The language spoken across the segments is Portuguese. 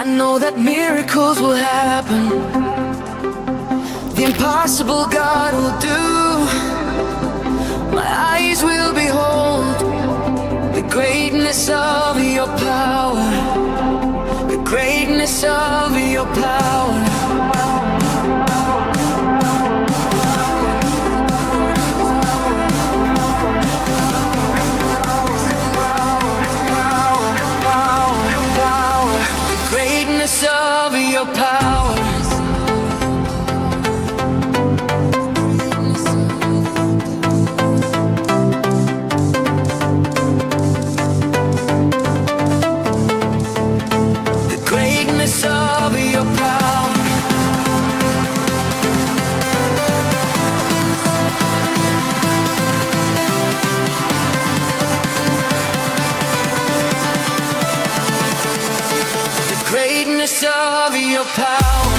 I know that miracles will happen. The impossible God will do. My eyes will behold the greatness of your power. The greatness of your power. Of your power. The greatness of your power. Greatness of your power. The greatness of your power.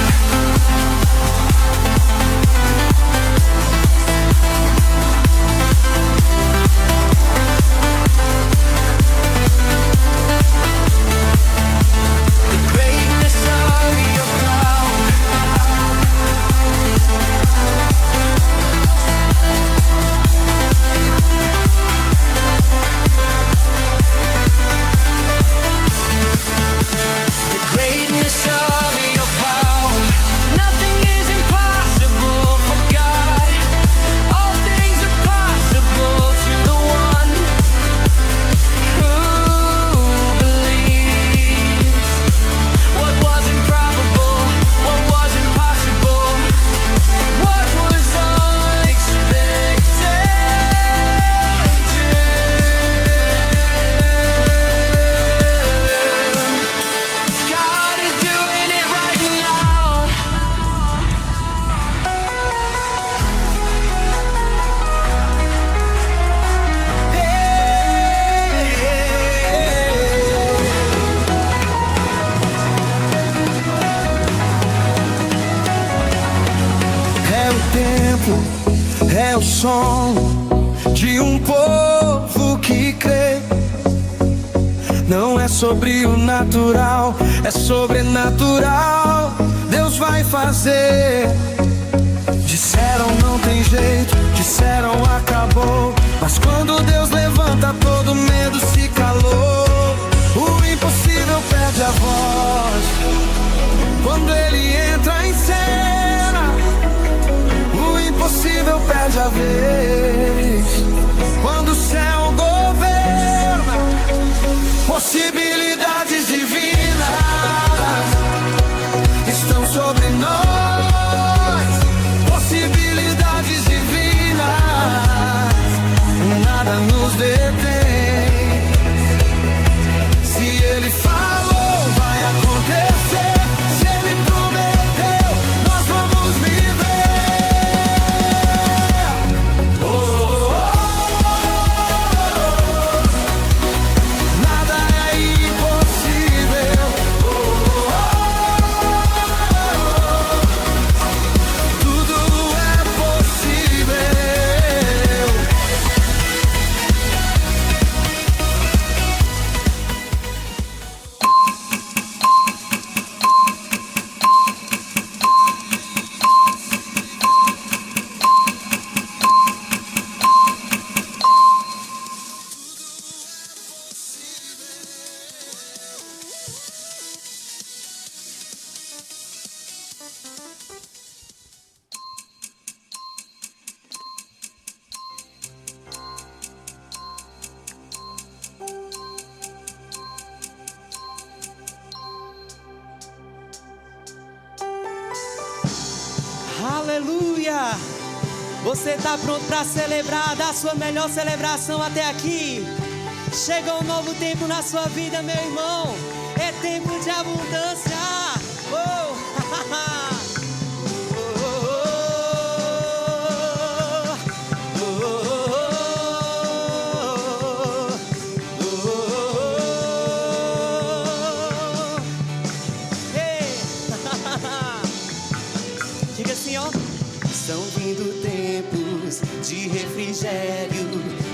Greatness of your power. Nothing is impossible for God. All things are possible to the one who believes. What was improbable, what was impossible, what was unexpected. God is doing it right now. É o tempo, é o som de um povo que crê. Não é sobre o natural, é sobrenatural. Deus vai fazer. Disseram não tem jeito, disseram acabou. Mas quando Deus levanta, todo medo se calou. O impossível perde a voz quando Ele entra em cena. O impossível perde a vez quando o céu governa. Possibilidades divinas estão sobre nós. Possibilidades divinas, nada nos detém. Se Ele falou, vai acontecer. Se Ele prometeu, nós vamos viver. Oh, oh, oh, oh, oh. Nada é impossível. Oh, oh, oh, oh. Tudo é possível. Aleluia! Você está pronto para celebrar, dar a sua melhor celebração até aqui? Chegou um novo tempo na sua vida, meu irmão. É tempo de abundância. Oh! Diga assim, ó. Estão vindo tempos de refrigério,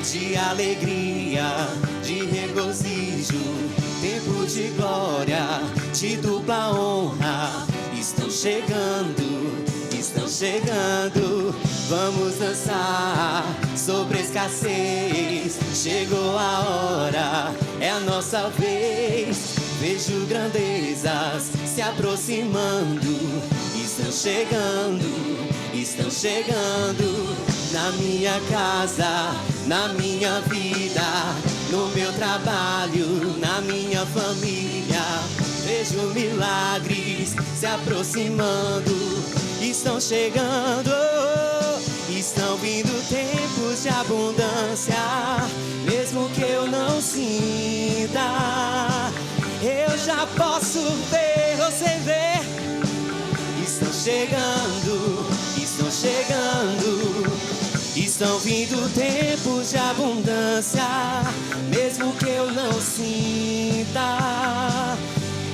de alegria, de regocijo. regozijo, tempo de glória, de dupla honra. Estão chegando, estão chegando. Vamos dançar sobre a escassez. Chegou a hora, é a nossa vez. Vejo grandezas se aproximando. Estão chegando, estão chegando. Na minha casa, na minha vida, no meu trabalho, na minha família. Vejo milagres se aproximando. Estão chegando, estão vindo tempos de abundância. Mesmo que eu não sinta, eu já posso ver, você vê. Estão chegando, estão chegando. Estão vindo tempos de abundância. Mesmo que eu não sinta,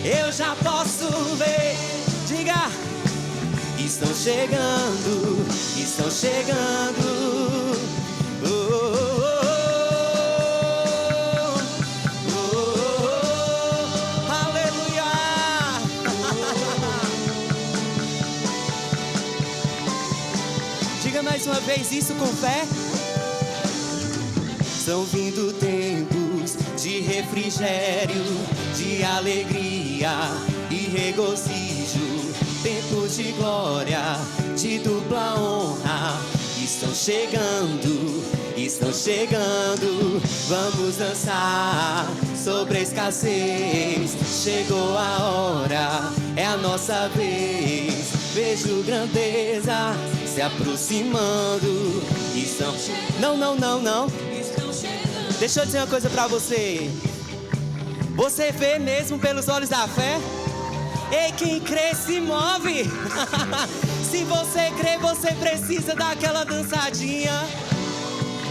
eu já posso ver. Diga. Estão chegando, estão chegando. Oh, oh, oh, oh, oh. Aleluia. Diga mais uma vez isso com fé. Estão vindo tempos de refrigério, de alegria e regozijo. Tempos de glória, de dupla honra. Estão chegando, estão chegando. Vamos dançar sobre a escassez. Chegou a hora, é a nossa vez. Vejo grandeza se aproximando. Estão... Não, não, não, não. Deixa eu dizer uma coisa pra você. Você vê mesmo pelos olhos da fé? Ei, quem crê se move. Se você crê, você precisa daquela dançadinha.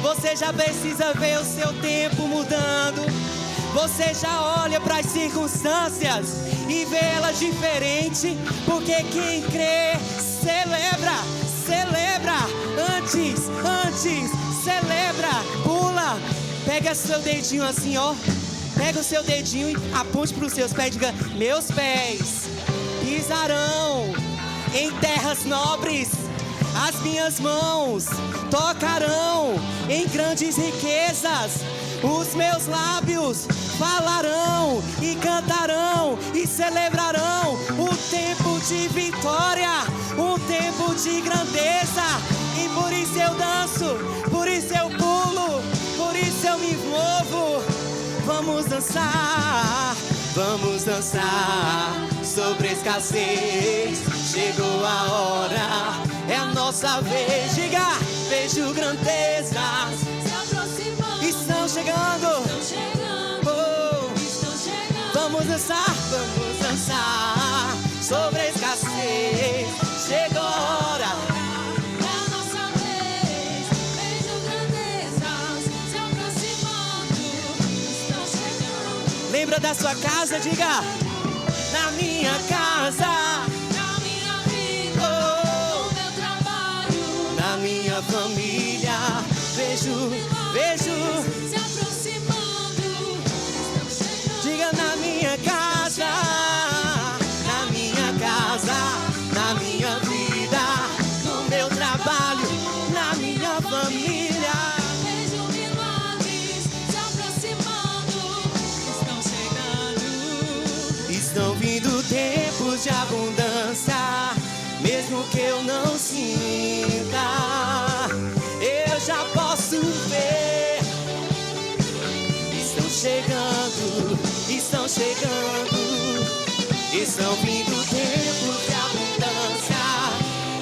Você já precisa ver o seu tempo mudando. Você já olha para as circunstâncias e vê elas diferente. Porque quem crê, celebra, celebra. Antes, celebra, pula. Pega seu dedinho assim, ó. Pega o seu dedinho e aponte para os seus pés e diga: meus pés pisarão em terras nobres. As minhas mãos tocarão em grandes riquezas. Os meus lábios falarão e cantarão e celebrarão o tempo de vitória, um tempo de grandeza. E por isso eu danço, por isso eu pulo, por isso eu me movo. Vamos dançar sobre a escassez. Chegou a hora, é a nossa vez. Diga, vejo grandezas se aproximando. estão chegando. Estão chegando. Oh, Estão chegando. vamos dançar sobre a escassez. Chegou a hora. É a nossa vez. Vejo grandezas se aproximando. Estão chegando. Lembra da sua casa? Diga, na minha casa, Na minha vida, oh, no meu trabalho, na minha família. Vejo se aproximando. Estão chegando. diga, na minha casa, na minha casa, na minha vida, no meu trabalho, na minha família. Vejo milagres se aproximando. Estão chegando. Estão vindo tempos de abundância, mesmo que eu não sinta, eu já posso ver. Estão chegando, estão chegando. Estão vindo tempos de abundância,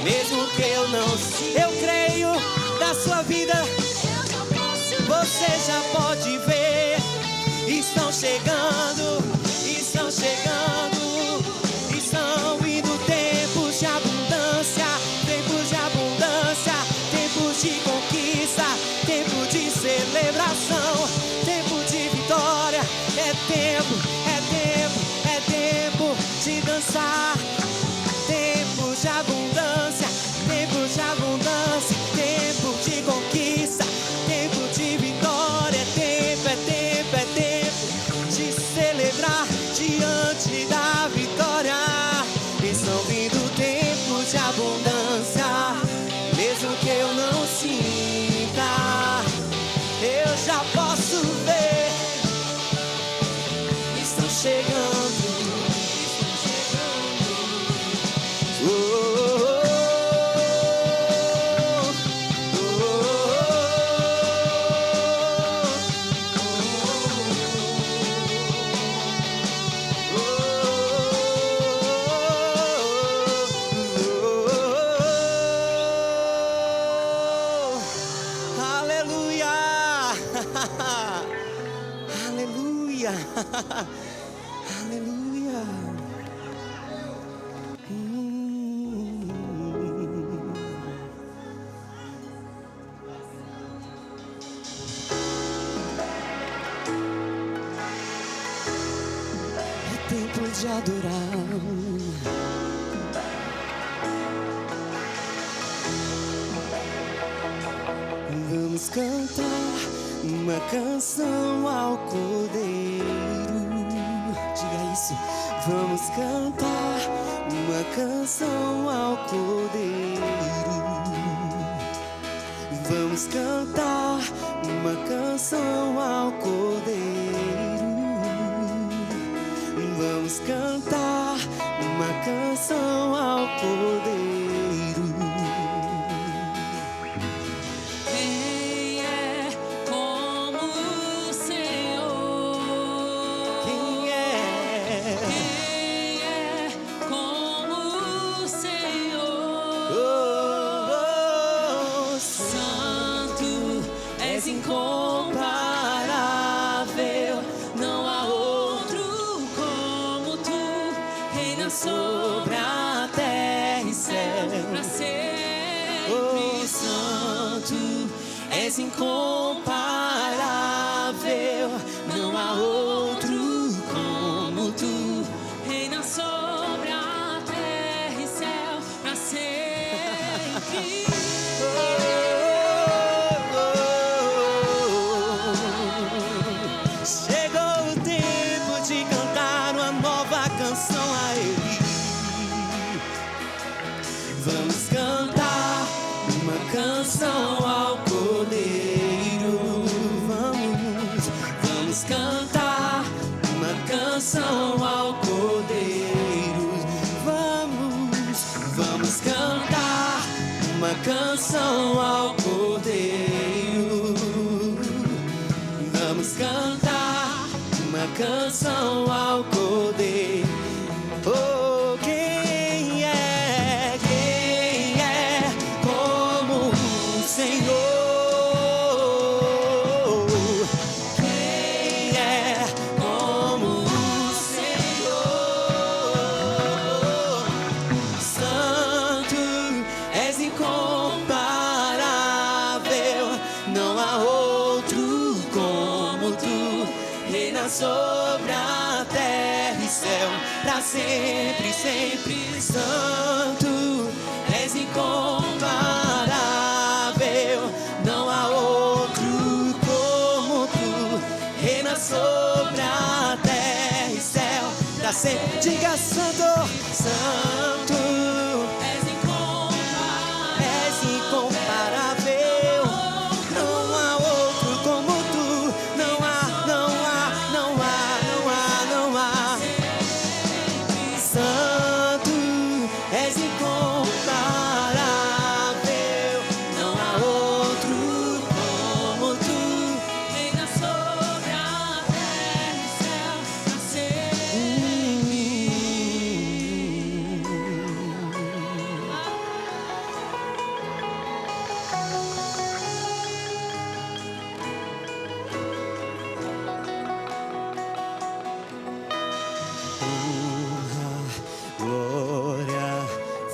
mesmo que eu não sinta. Eu creio da sua vida, Eu já posso você já pode ver. Estão chegando, estão chegando. Estão vindo tempos de abundância, tempos de abundância, tempos de conquista, tempo de celebração, tempo de vitória. É tempo, é tempo, é tempo de dançar. Tempos de abundância, tempos de abundância, tempo de conquista, tempo de vitória. É tempo, é tempo, é tempo. Aleluia. Aleluia. É tempo de adorar. Vamos cantar uma canção ao Cordeiro. Diga isso. Vamos cantar uma canção ao Cordeiro. Vamos cantar uma canção ao Cordeiro. Vamos cantar uma canção ao Cordeiro. Quem é como o Senhor? Quem é? Quem é como o Senhor? Oh, oh, Santo, és incomparável, não há outro como tu, reina sobre a terra e céu, pra sempre. Oh, Santo, és incomparável, não há outro como tu, reina sobre a terra e céu, pra sempre. chegou o tempo de cantar uma nova canção a Ele. Vamos cantar uma canção ao Cordeiro. Vamos cantar uma canção ao Cordeiro. Vamos cantar uma canção ao Cordeiro. Vamos cantar uma canção ao Cordeiro. Oh, quem é como o Senhor? Quem é como o Senhor? Santo, és incomparável, não há outro como tu, reina sobre a terra e céu, pra sempre, sempre. Santo, és incomparável, não há outro como tu, reina sobre a terra e céu, pra sempre. Diga santo, santo. És incomparável, não há outro como tu, não há. Santo, és incomparável, não há outro como tu. Reina sobre a terra e céu, pra sempre. Honra, glória,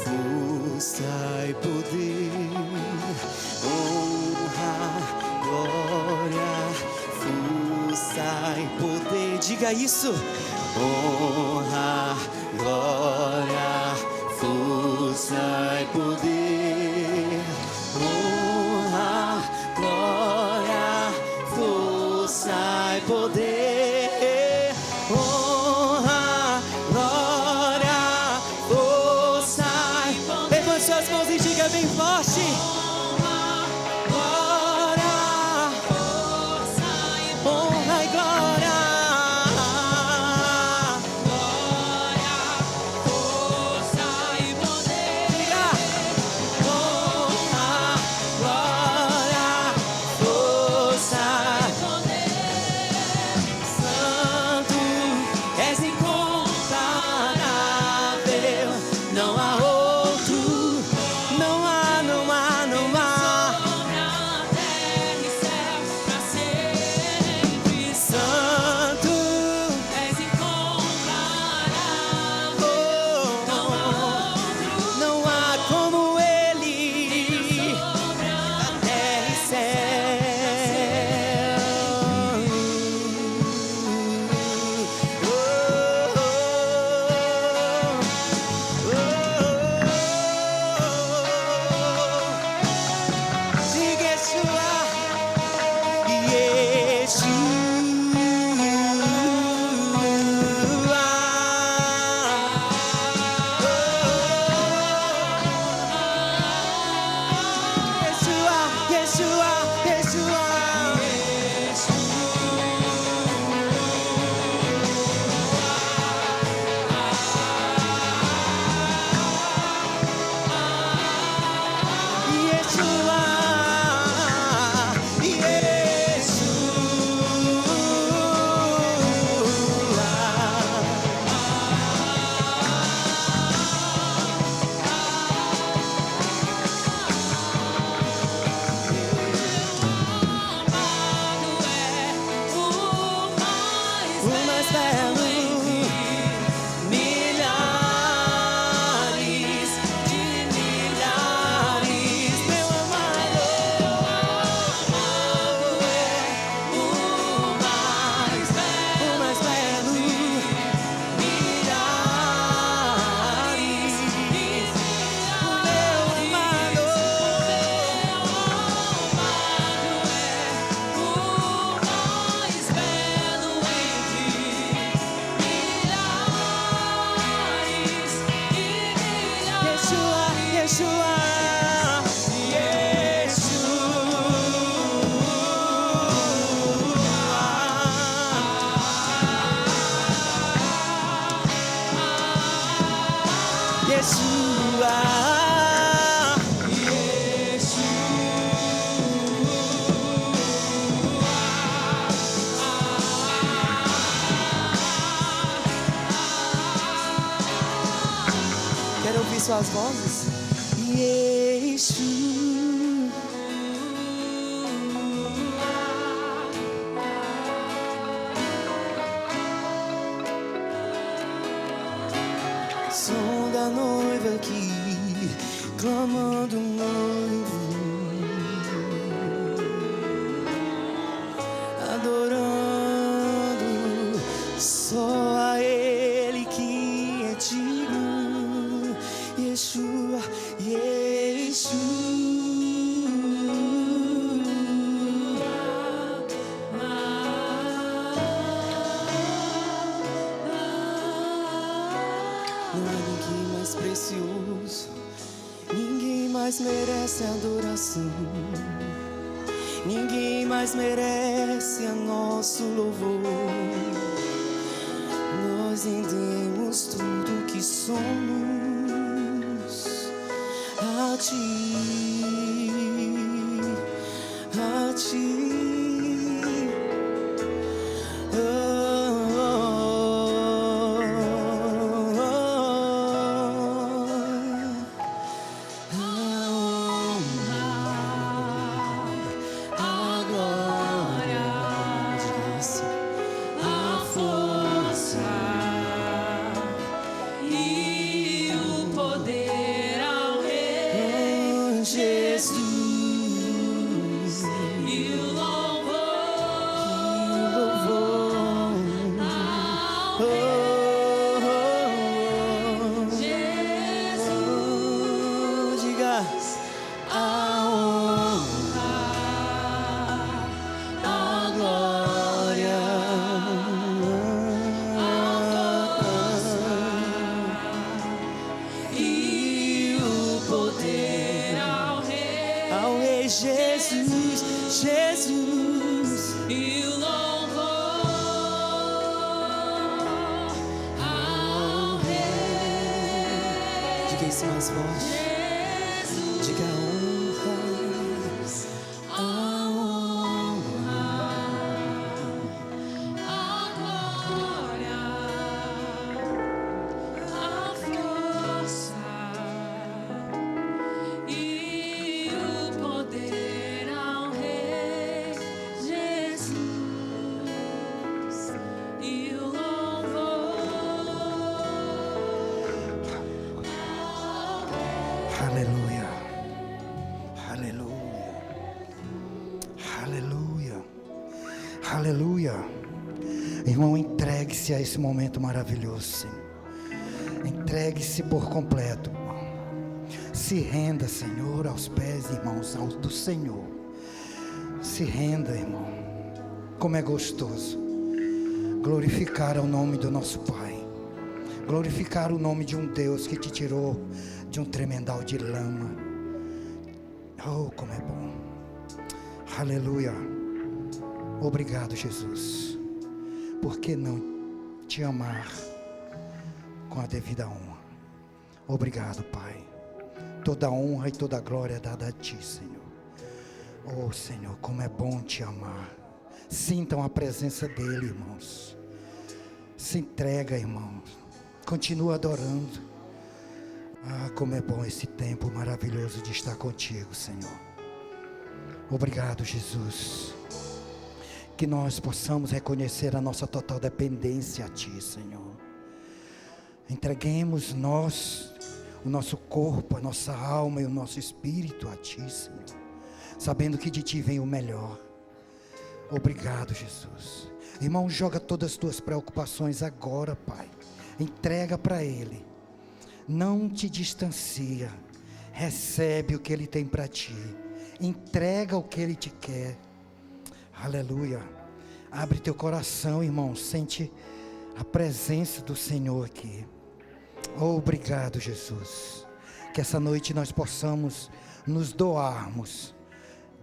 força e poder. Honra, glória, força e poder. Diga isso. Honra, glória, força e poder. Honra, glória, força e poder. Honra, glória, força e poder. Levante suas mãos e diga bem forte. Glória, honra e glória. Diga. Honra, glória, força. Santo, Quero ouvir suas vozes. Yeshua. Som da noiva aqui, clamando o noivo, adorando só a Ele que é digno. Yeshua, não há ninguém mais precioso, ninguém mais merece adoração, ninguém mais merece a nosso louvor. Nós rendemos tudo que somos a Ti, a Ti. Jesus, Jesus, e o louvor ao Rei. diga isso mais forte. Jesus, Diga a honra, a glória, a força e o poder ao Rei Jesus e o louvor ao Rei. Aleluia, aleluia, aleluia, aleluia. Irmão, entregue-se a esse momento maravilhoso, Senhor. Entregue-se por completo, irmão. Se renda, Senhor, aos pés, irmãos, do Senhor. Se renda, irmão. Como é gostoso glorificar o nome do nosso Pai. Glorificar o nome de um Deus que te tirou de um tremendal de lama. Oh, como é bom. Aleluia. Obrigado, Jesus. Por que não te amar com a devida honra? Obrigado, Pai. Toda honra e toda glória é dada a Ti, Senhor. Oh, Senhor, como é bom te amar. Sintam a presença dEle, irmãos. Se entrega, irmãos. Continua adorando. Ah, como é bom esse tempo maravilhoso de estar contigo, Senhor. Obrigado, Jesus. Que nós possamos reconhecer a nossa total dependência a Ti, Senhor. Entreguemos nós, o nosso corpo, a nossa alma e o nosso espírito a Ti, Senhor. Sabendo que de Ti vem o melhor. Obrigado, Jesus. Irmão, joga todas as tuas preocupações agora, Pai. Entrega para Ele. Não te distancia. Recebe o que Ele tem para ti. Entrega o que Ele te quer. Aleluia. Abre teu coração, irmão. Sente a presença do Senhor aqui. Obrigado, Jesus. Que essa noite nós possamos nos doarmos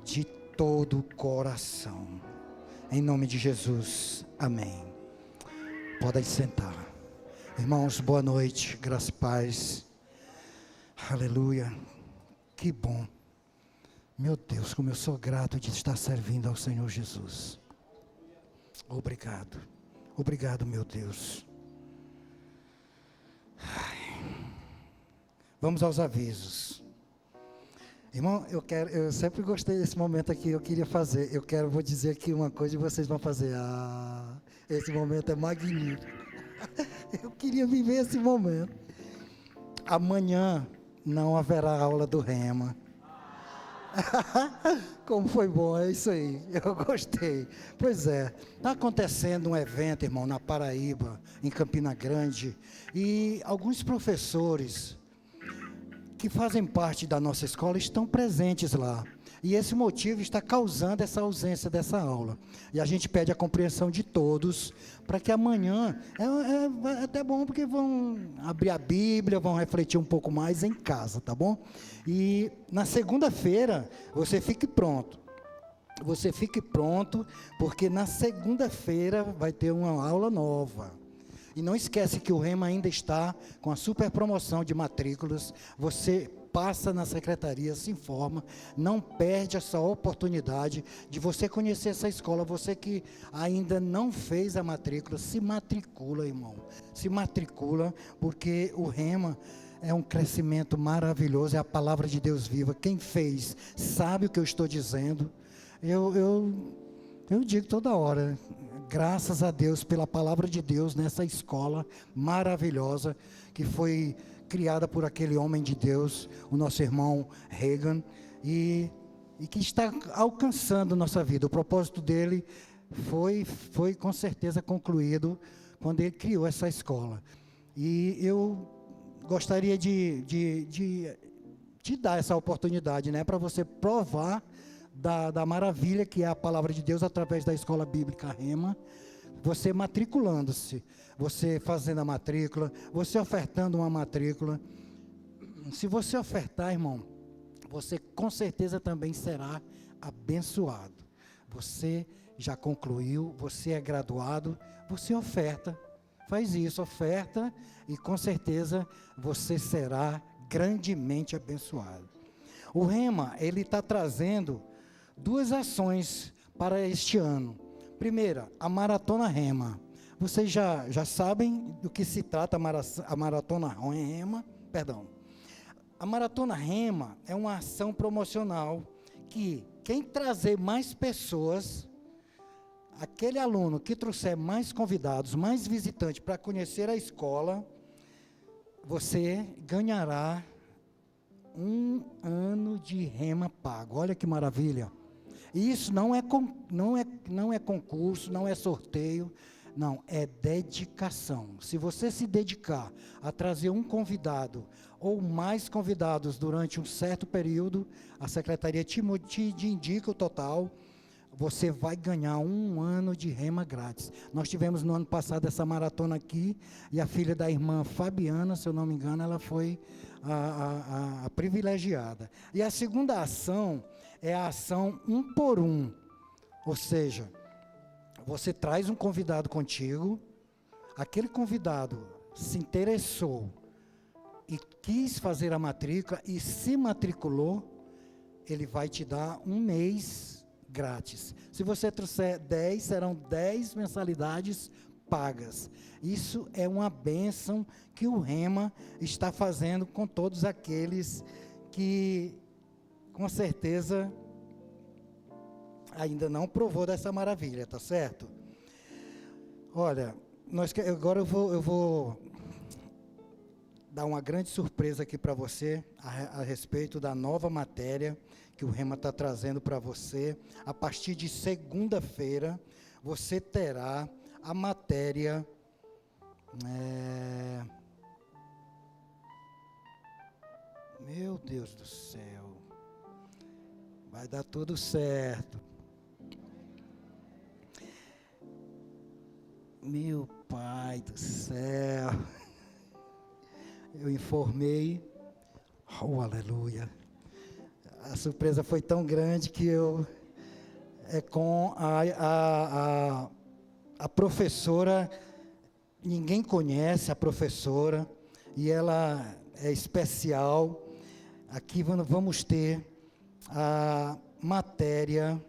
de todo o coração. Em nome de Jesus. Amém. Podem sentar. Irmãos, boa noite, graça e paz. Aleluia. Que bom. Meu Deus, como eu sou grato de estar servindo ao Senhor Jesus. Obrigado. Obrigado, meu Deus. Vamos aos avisos. Irmão, eu sempre gostei desse momento aqui, eu queria fazer. Vou dizer aqui uma coisa e vocês vão fazer. Esse momento é magnífico. Eu queria viver esse momento. Amanhã não haverá aula do Rema. Como foi bom, é isso aí, eu gostei. Pois é, está acontecendo um evento, irmão, na Paraíba, em Campina Grande, e alguns professores que fazem parte da nossa escola estão presentes lá. E esse motivo está causando essa ausência dessa aula. E a gente pede a compreensão de todos, para que amanhã, é até bom porque vão abrir a Bíblia, vão refletir um pouco mais em casa, tá bom? E na segunda-feira, você fique pronto. Você fique pronto, porque na segunda-feira vai ter uma aula nova. E não esquece que o Rema ainda está com a super promoção de matrículas. Você passa na secretaria, se informa, não perde essa oportunidade de você conhecer essa escola. Você que ainda não fez a matrícula, se matricula, irmão. Se matricula, porque o Rema é um crescimento maravilhoso, é a palavra de Deus viva. Quem fez sabe o que eu estou dizendo. Eu digo toda hora, graças a Deus pela palavra de Deus nessa escola maravilhosa que foi criada por aquele homem de Deus, o nosso irmão Reagan, e que está alcançando nossa vida. O propósito dele foi com certeza concluído quando ele criou essa escola. E eu gostaria de te dar essa oportunidade, né, para você provar da maravilha que é a palavra de Deus através da Escola Bíblica Rema, você matriculando-se, você fazendo a matrícula, você ofertando uma matrícula. Se você ofertar, irmão, você com certeza também será abençoado. Você já concluiu, você é graduado, você oferta, faz isso, oferta, e com certeza você será grandemente abençoado. O Rema, ele está trazendo duas ações para este ano. Primeira, a Maratona Rema. Vocês já sabem do que se trata a Maratona Rema, perdão. A Maratona Rema é uma ação promocional que quem trazer mais pessoas, aquele aluno que trouxer mais convidados, mais visitantes para conhecer a escola, você ganhará 1 ano de Rema pago. Olha que maravilha. E isso não é concurso, não é sorteio, não, é dedicação. Se você se dedicar a trazer um convidado ou mais convidados durante um certo período, a secretaria te indica o total, você vai ganhar 1 ano de Rema grátis. Nós tivemos no ano passado essa maratona aqui, e a filha da irmã Fabiana, se eu não me engano, ela foi a privilegiada. E a segunda ação é a ação 1 por 1, ou seja, você traz um convidado contigo, aquele convidado se interessou e quis fazer a matrícula e se matriculou, ele vai te dar 1 mês grátis. Se você trouxer 10, serão 10 mensalidades pagas. Isso é uma bênção que o Rema está fazendo com todos aqueles que, com certeza, ainda não provou dessa maravilha, tá certo? Olha, agora eu vou dar uma grande surpresa aqui para você a respeito da nova matéria que o Rema está trazendo para você. A partir de segunda-feira, você terá a matéria meu Deus do céu, vai dar tudo certo. Meu Pai do céu, eu informei, oh aleluia, a surpresa foi tão grande que é com a professora, ninguém conhece a professora, e ela é especial, Aqui vamos ter a matéria.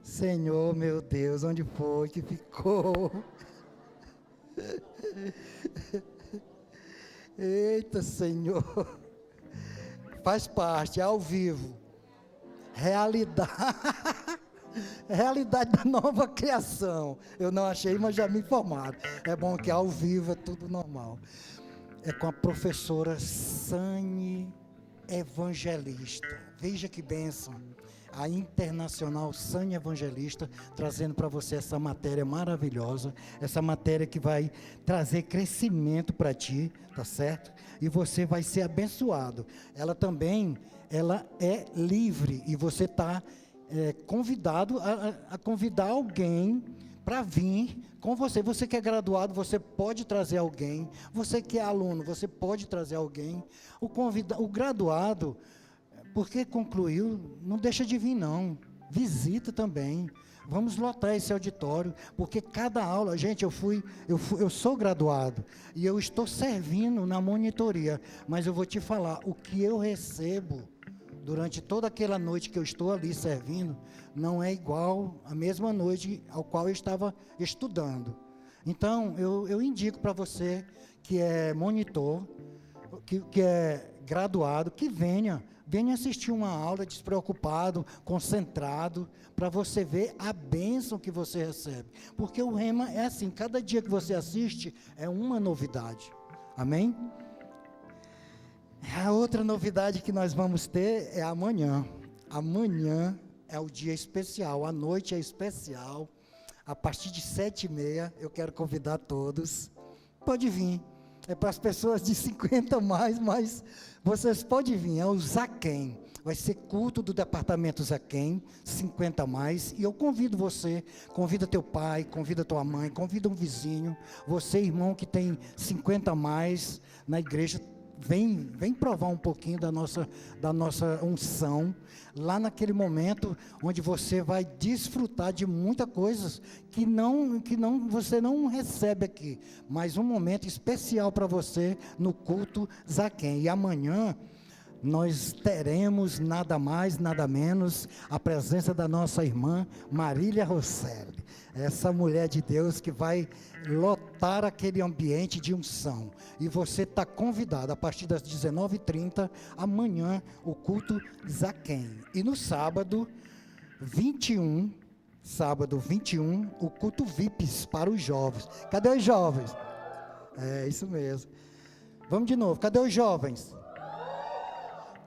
Senhor, meu Deus, onde foi que ficou? Eita, Senhor. Faz parte, é ao vivo. Realidade. Realidade da nova criação. Eu não achei, mas já me informaram. É bom que ao vivo é tudo normal. É com a professora Sane Evangelista. Veja que bênção. A internacional Sane Evangelista, trazendo para você essa matéria maravilhosa, essa matéria que vai trazer crescimento para ti, tá certo? E você vai ser abençoado. Ela é livre, e você está convidado a convidar alguém para vir com você. Você que é graduado, você pode trazer alguém. Você que é aluno, você pode trazer alguém. O graduado, porque concluiu, não deixa de vir não, visita também. Vamos lotar esse auditório, porque cada aula, gente, eu sou graduado e eu estou servindo na monitoria, mas eu vou te falar, o que eu recebo durante toda aquela noite que eu estou ali servindo, não é igual à mesma noite ao qual eu estava estudando. Então, eu indico para você que é monitor, que é graduado, que venha assistir uma aula despreocupado, concentrado, para você ver a bênção que você recebe. Porque o Rema é assim, cada dia que você assiste é uma novidade. Amém? A outra novidade que nós vamos ter é amanhã. Amanhã é o dia especial, a noite é especial. A partir de 7h30, eu quero convidar todos. Pode vir. É para as pessoas de 50 mais, mas vocês podem vir, é o Zaquém. Vai ser culto do departamento Zaquém, 50 mais. E eu convido você, convida teu pai, convida tua mãe, convida um vizinho. Você, irmão, que tem 50 mais na igreja, vem provar um pouquinho da nossa unção, lá naquele momento onde você vai desfrutar de muitas coisas que você não recebe aqui, mas um momento especial para você no culto Zaquém. E amanhã nós teremos nada mais, nada menos, a presença da nossa irmã Marília Rosselli, essa mulher de Deus que vai lotar aquele ambiente de unção. E você está convidado a partir das 19h30, amanhã, o culto Zaquém. E no sábado 21, o culto VIPs para os jovens. Cadê os jovens? É isso mesmo. Vamos de novo, cadê os jovens?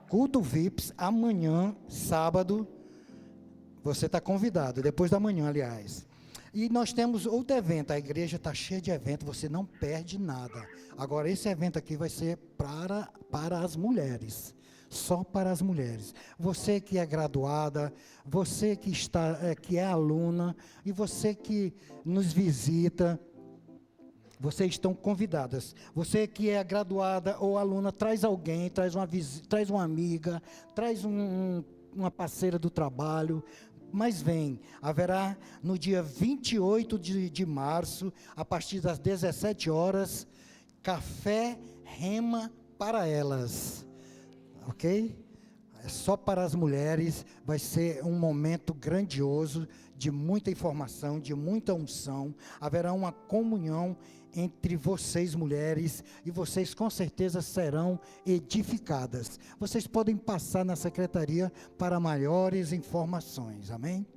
Culto VIPs, amanhã, sábado, você está convidado, depois da manhã, aliás. E nós temos outro evento, a igreja está cheia de evento, você não perde nada. Agora, esse evento aqui vai ser para as mulheres, só para as mulheres. Você que é graduada, você que é aluna, e você que nos visita, vocês estão convidadas. Você que é graduada ou aluna, traz alguém, traz uma amiga, traz uma parceira do trabalho. Mas haverá no dia 28 de março, a partir das 17 horas, café Rema para elas. Ok? É só para as mulheres, vai ser um momento grandioso, de muita informação, de muita unção. Haverá uma comunhão entre vocês, mulheres, e vocês com certeza serão edificadas. Vocês podem passar na secretaria para maiores informações, amém?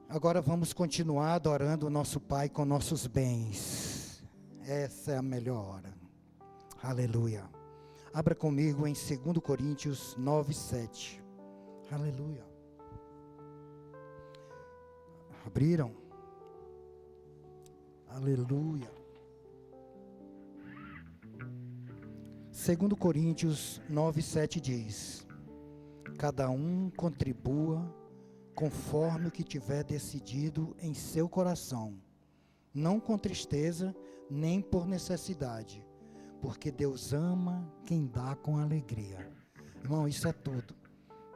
Agora vamos continuar adorando o nosso Pai com nossos bens. Essa é a melhor hora. Aleluia. Abra comigo em 2 Coríntios 9:7. Aleluia. Abriram? Aleluia. 2 Coríntios 9:7 diz: cada um contribua conforme o que tiver decidido em seu coração, não com tristeza, nem por necessidade, porque Deus ama quem dá com alegria. Irmão, isso é tudo.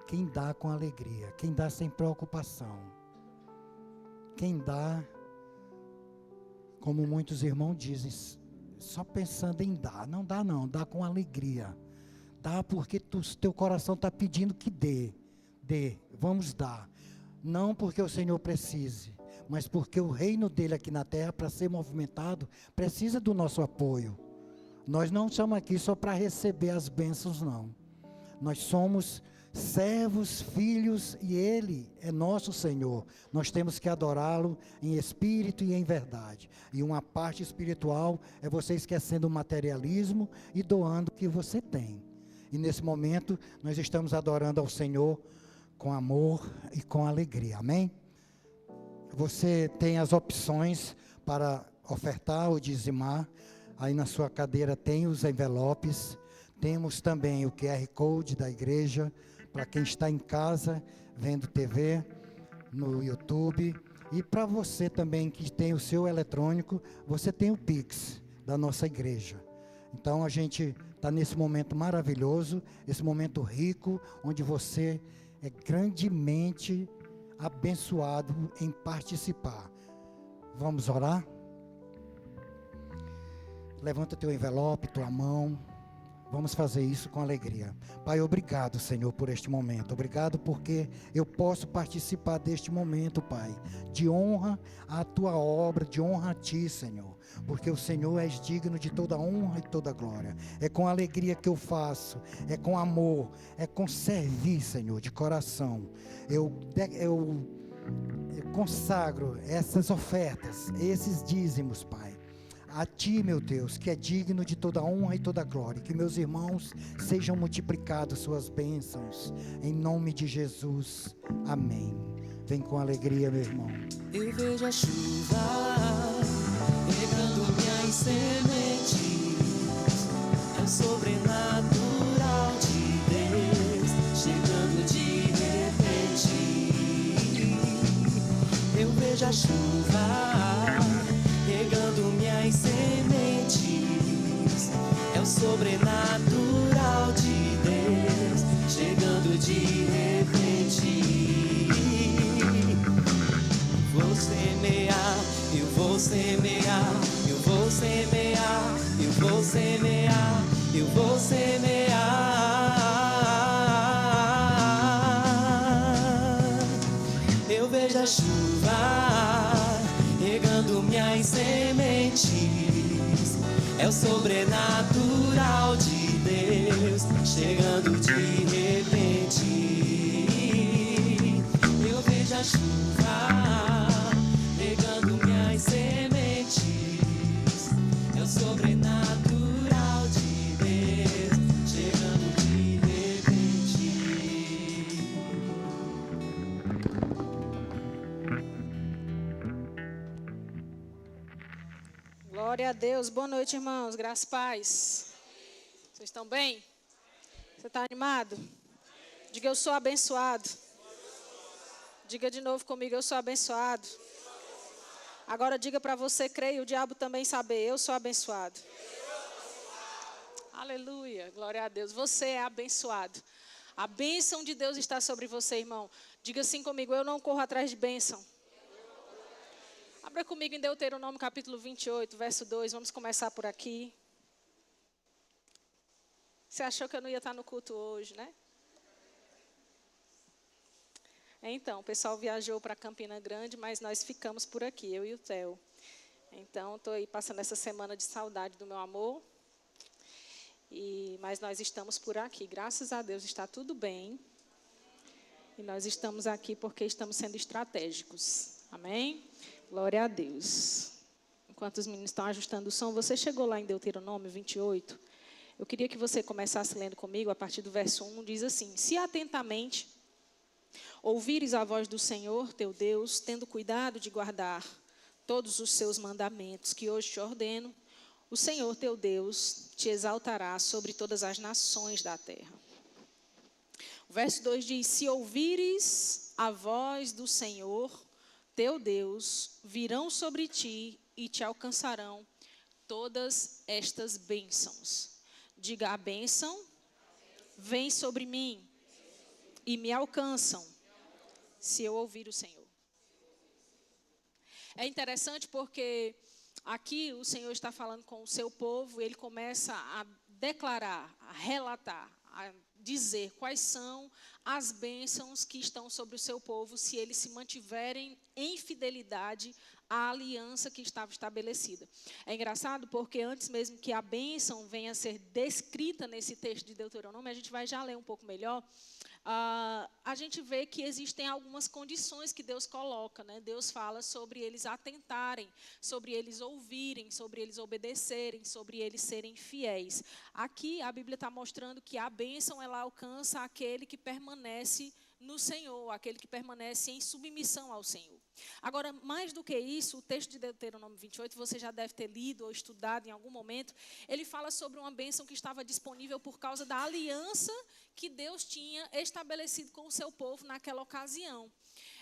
Quem dá com alegria, quem dá sem preocupação, quem dá, como muitos irmãos dizem, só pensando em dar. Não dá não, dá com alegria. Dá porque teu coração está pedindo que dê. Vamos dar. Não porque o Senhor precise, mas porque o reino dele aqui na terra, para ser movimentado, precisa do nosso apoio. Nós não estamos aqui só para receber as bênçãos, não. Nós somos servos, filhos, e Ele é nosso Senhor. Nós temos que adorá-lo em espírito e em verdade. E uma parte espiritual é você esquecendo o materialismo e doando o que você tem. E nesse momento, nós estamos adorando ao Senhor com amor e com alegria. Amém? Você tem as opções para ofertar ou dizimar. Aí na sua cadeira tem os envelopes. Temos também o QR Code da igreja, para quem está em casa, vendo TV, no YouTube. E para você também que tem o seu eletrônico, você tem o Pix da nossa igreja. Então a gente está nesse momento maravilhoso, esse momento rico, onde você é grandemente abençoado em participar. Vamos orar? Levanta teu envelope, tua mão. Vamos fazer isso com alegria. Pai, obrigado, Senhor, por este momento. Obrigado porque eu posso participar deste momento, Pai, de honra à tua obra, de honra a ti, Senhor. Porque o Senhor és digno de toda honra e toda glória. É com alegria que eu faço, é com amor, é com servir, Senhor, de coração. Eu consagro essas ofertas, esses dízimos, Pai, a Ti, meu Deus, que é digno de toda honra e toda glória. Que meus irmãos sejam multiplicados suas bênçãos, em nome de Jesus, amém. Vem com alegria, meu irmão. Eu vejo a chuva regando minhas sementes. É o sobrenatural de Deus chegando de repente. Eu vejo a chuva regando minhas sementes. É o sobrenatural de Deus chegando de repente. Vou semear, eu vou semear, eu vou semear, eu vou semear, eu vou semear. Eu vejo a chuva regando minhas sementes. É o sobrenatural de Deus chegando de repente. Eu vejo a chuva regando minhas sementes. É o sobrenatural de Deus chegando de repente. Glória a Deus. Boa noite, irmãos. Graça e paz. Vocês estão bem? Você está animado? Diga, eu sou abençoado. Diga de novo comigo, eu sou abençoado. Agora diga para você crer e o diabo também saber, eu sou abençoado. Aleluia, glória a Deus. Você é abençoado. A bênção de Deus está sobre você, irmão. Diga assim comigo, eu não corro atrás de bênção. Abra comigo em Deuteronômio capítulo 28, verso 2. Vamos começar por aqui. Você achou que eu não ia estar no culto hoje, né? Então, o pessoal viajou para Campina Grande, mas nós ficamos por aqui, eu e o Theo. Então, estou aí passando essa semana de saudade do meu amor. Mas nós estamos por aqui. Graças a Deus está tudo bem. E nós estamos aqui porque estamos sendo estratégicos. Amém? Glória a Deus. Enquanto os meninos estão ajustando o som, você chegou lá em Deuteronômio 28. Eu queria que você começasse lendo comigo a partir do verso 1. Diz assim: se atentamente ouvires a voz do Senhor teu Deus, tendo cuidado de guardar todos os seus mandamentos que hoje te ordeno, o Senhor teu Deus te exaltará sobre todas as nações da terra. O verso 2 diz: se ouvires a voz do Senhor teu Deus, virão sobre ti e te alcançarão todas estas bênçãos. Diga, a bênção vem sobre mim e me alcançam se eu ouvir o Senhor. É interessante porque aqui o Senhor está falando com o seu povo e ele começa a declarar, a relatar, a dizer quais são as bênçãos que estão sobre o seu povo se eles se mantiverem em fidelidade à aliança que estava estabelecida. É engraçado porque antes mesmo que a bênção venha a ser descrita nesse texto de Deuteronômio, a gente vai já ler um pouco melhor, a gente vê que existem algumas condições que Deus coloca, né? Deus fala sobre eles atentarem, sobre eles ouvirem, sobre eles obedecerem, sobre eles serem fiéis. Aqui a Bíblia está mostrando que a bênção ela alcança aquele que permanece no Senhor, aquele que permanece em submissão ao Senhor. Agora, mais do que isso, o texto de Deuteronômio 28, você já deve ter lido ou estudado em algum momento, ele fala sobre uma bênção que estava disponível por causa da aliança que Deus tinha estabelecido com o seu povo naquela ocasião.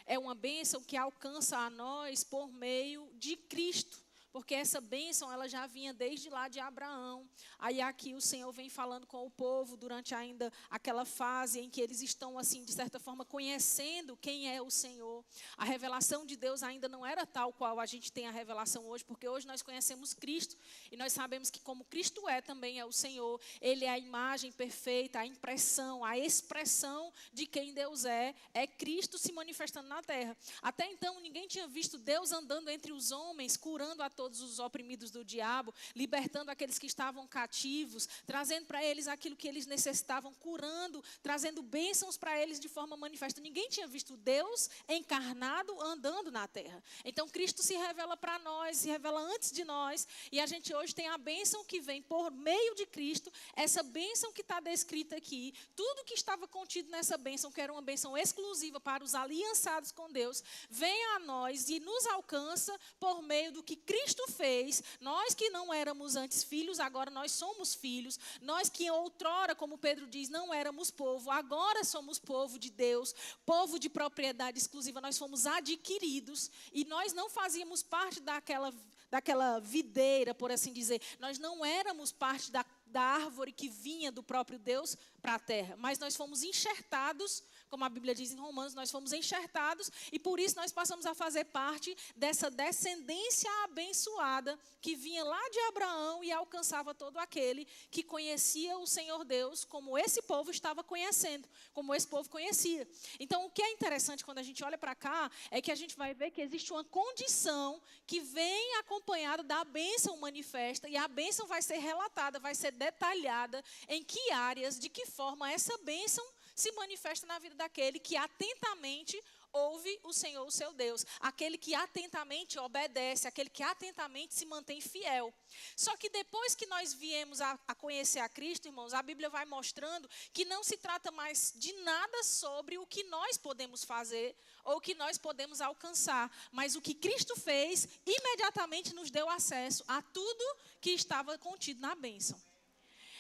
É uma bênção que alcança a nós por meio de Cristo. Porque essa bênção ela já vinha desde lá de Abraão. Aí aqui o Senhor vem falando com o povo durante ainda aquela fase em que eles estão, assim, de certa forma, conhecendo quem é o Senhor. A revelação de Deus ainda não era tal qual a gente tem a revelação hoje, porque hoje nós conhecemos Cristo. E nós sabemos que como Cristo é, também é o Senhor. Ele é a imagem perfeita, a impressão, a expressão de quem Deus é Cristo se manifestando na terra. Até então, ninguém tinha visto Deus andando entre os homens, curando a todos os oprimidos do diabo, libertando aqueles que estavam cativos, trazendo para eles aquilo que eles necessitavam, curando, trazendo bênçãos para eles de forma manifesta. Ninguém tinha visto Deus encarnado andando na terra. Então Cristo se revela para nós, se revela antes de nós, e a gente hoje tem a bênção que vem por meio de Cristo, essa bênção que está descrita aqui, tudo que estava contido nessa bênção, que era uma bênção exclusiva para os aliançados com Deus, vem a nós e nos alcança por meio do que Cristo fez. Nós que não éramos antes filhos, agora nós somos filhos. Nós que outrora, como Pedro diz, não éramos povo, agora somos povo de Deus, povo de propriedade exclusiva. Nós fomos adquiridos e nós não fazíamos parte daquela videira, por assim dizer. Nós não éramos parte da árvore que vinha do próprio Deus para a terra, mas nós fomos enxertados, como a Bíblia diz em Romanos, nós fomos enxertados e por isso nós passamos a fazer parte dessa descendência abençoada que vinha lá de Abraão e alcançava todo aquele que conhecia o Senhor Deus como esse povo estava conhecendo, como esse povo conhecia. Então o que é interessante quando a gente olha para cá é que a gente vai ver que existe uma condição que vem acompanhada da bênção manifesta e a bênção vai ser relatada, vai ser detalhada em que áreas, de que forma essa bênção se manifesta na vida daquele que atentamente ouve o Senhor, o seu Deus. Aquele que atentamente obedece, aquele que atentamente se mantém fiel. Só que depois que nós viemos a conhecer a Cristo, irmãos, a Bíblia vai mostrando que não se trata mais de nada sobre o que nós podemos fazer ou o que nós podemos alcançar. Mas o que Cristo fez, imediatamente nos deu acesso a tudo que estava contido na bênção.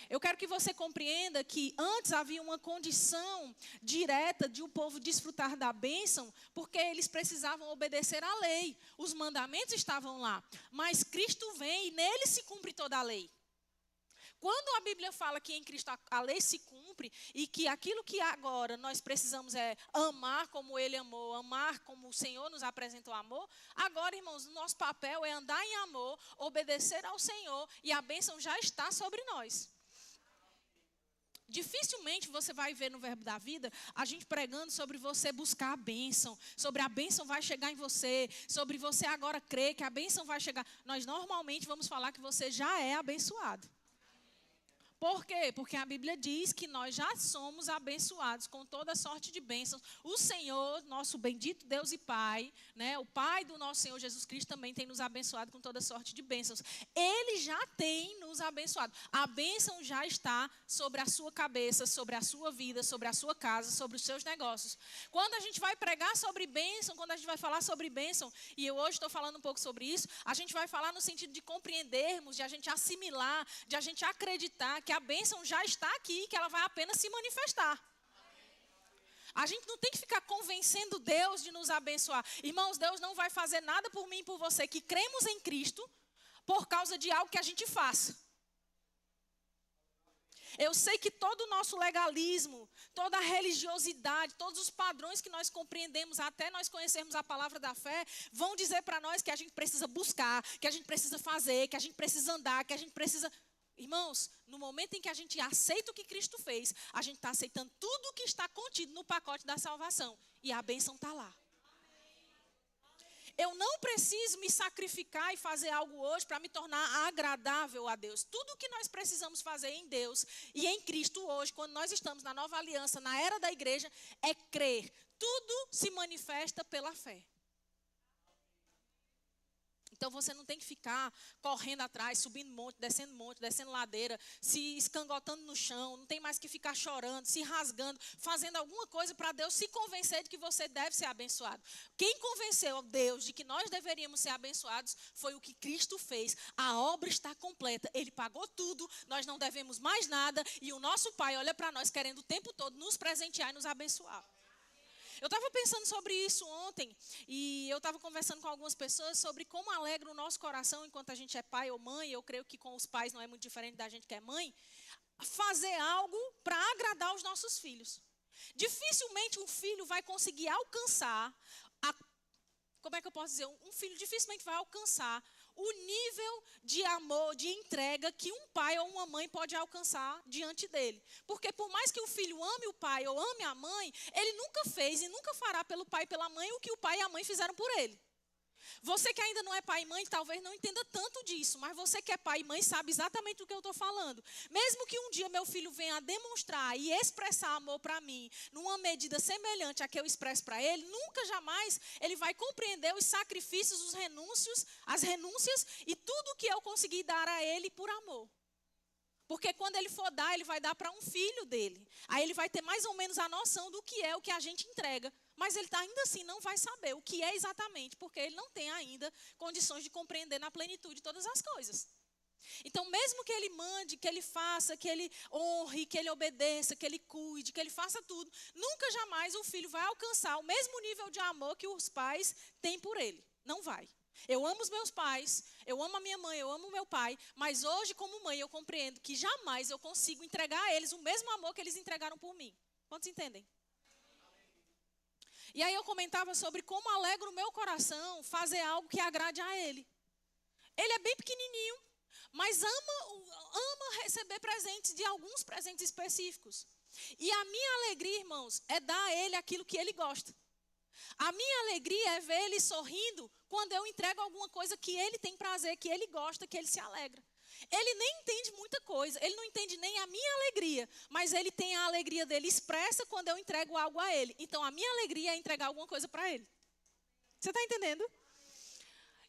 Eu quero que você compreenda que antes havia uma condição direta de o povo desfrutar da bênção, porque eles precisavam obedecer à lei. Os mandamentos estavam lá, mas Cristo vem e nele se cumpre toda a lei. Quando a Bíblia fala que em Cristo a lei se cumpre e que aquilo que agora nós precisamos é amar como Ele amou, amar como o Senhor nos apresentou amor, agora, irmãos, o nosso papel é andar em amor, obedecer ao Senhor e a bênção já está sobre nós. Dificilmente você vai ver no Verbo da Vida a gente pregando sobre você buscar a bênção, sobre a bênção vai chegar em você, sobre você agora crer que a bênção vai chegar. Nós normalmente vamos falar que você já é abençoado. Por quê? Porque a Bíblia diz que nós já somos abençoados com toda sorte de bênçãos. O Senhor, nosso bendito Deus e Pai, né, o Pai do nosso Senhor Jesus Cristo também tem nos abençoado com toda sorte de bênçãos. Ele já tem nos abençoado. A bênção já está sobre a sua cabeça, sobre a sua vida, sobre a sua casa, sobre os seus negócios. Quando a gente vai pregar sobre bênção, quando a gente vai falar sobre bênção, e eu hoje estou falando um pouco sobre isso, a gente vai falar no sentido de compreendermos, de a gente assimilar, de a gente acreditar que a bênção já está aqui, que ela vai apenas se manifestar. A gente não tem que ficar convencendo Deus de nos abençoar. Irmãos, Deus não vai fazer nada por mim e por você que cremos em Cristo por causa de algo que a gente faça. Eu sei que todo o nosso legalismo, toda a religiosidade, todos os padrões que nós compreendemos até nós conhecermos a palavra da fé, vão dizer para nós que a gente precisa buscar, que a gente precisa fazer, que a gente precisa andar, que a gente precisa... Irmãos, no momento em que a gente aceita o que Cristo fez, a gente está aceitando tudo o que está contido no pacote da salvação. E a bênção está lá. Eu não preciso me sacrificar e fazer algo hoje para me tornar agradável a Deus. Tudo o que nós precisamos fazer em Deus e em Cristo hoje, quando nós estamos na nova aliança, na era da igreja, é crer. Tudo se manifesta pela fé. Então você não tem que ficar correndo atrás, subindo monte, descendo ladeira, se escangotando no chão, não tem mais que ficar chorando, se rasgando, fazendo alguma coisa para Deus se convencer de que você deve ser abençoado. Quem convenceu Deus de que nós deveríamos ser abençoados foi o que Cristo fez. A obra está completa, Ele pagou tudo, nós não devemos mais nada e o nosso Pai olha para nós querendo o tempo todo nos presentear e nos abençoar. Eu estava pensando sobre isso ontem e eu estava conversando com algumas pessoas sobre como alegra o nosso coração enquanto a gente é pai ou mãe. Eu creio que com os pais não é muito diferente da gente que é mãe. Fazer algo para agradar os nossos filhos. Dificilmente um filho vai conseguir alcançar como é que eu posso dizer? Um filho dificilmente vai alcançar o nível de amor, de entrega que um pai ou uma mãe pode alcançar diante dele. Porque por mais que o filho ame o pai ou ame a mãe, ele nunca fez e nunca fará pelo pai e pela mãe o que o pai e a mãe fizeram por ele. Você que ainda não é pai e mãe, talvez não entenda tanto disso, mas você que é pai e mãe sabe exatamente do que eu estou falando. Mesmo que um dia meu filho venha a demonstrar e expressar amor para mim, numa medida semelhante à que eu expresso para ele, nunca jamais ele vai compreender os sacrifícios, os renúncios, as renúncias e tudo que eu consegui dar a ele por amor. Porque quando ele for dar, ele vai dar para um filho dele. Aí ele vai ter mais ou menos a noção do que é o que a gente entrega. Mas ele ainda assim não vai saber o que é exatamente, porque ele não tem ainda condições de compreender na plenitude todas as coisas. Então, mesmo que ele mande, que ele faça, que ele honre, que ele obedeça, que ele cuide, que ele faça tudo, nunca jamais o filho vai alcançar o mesmo nível de amor que os pais têm por ele. Não vai. Eu amo os meus pais, eu amo a minha mãe, eu amo o meu pai, mas hoje, como mãe, eu compreendo que jamais eu consigo entregar a eles o mesmo amor que eles entregaram por mim. Quantos entendem? E aí eu comentava sobre como alegra o meu coração fazer algo que agrade a ele. Ele é bem pequenininho, mas ama receber presentes, de alguns presentes específicos. E a minha alegria, irmãos, é dar a ele aquilo que ele gosta. A minha alegria é ver ele sorrindo quando eu entrego alguma coisa que ele tem prazer, que ele gosta, que ele se alegra. Ele nem entende muita coisa, ele não entende nem a minha alegria, mas ele tem a alegria dele expressa quando eu entrego algo a ele. Então a minha alegria é entregar alguma coisa para ele. Você está entendendo?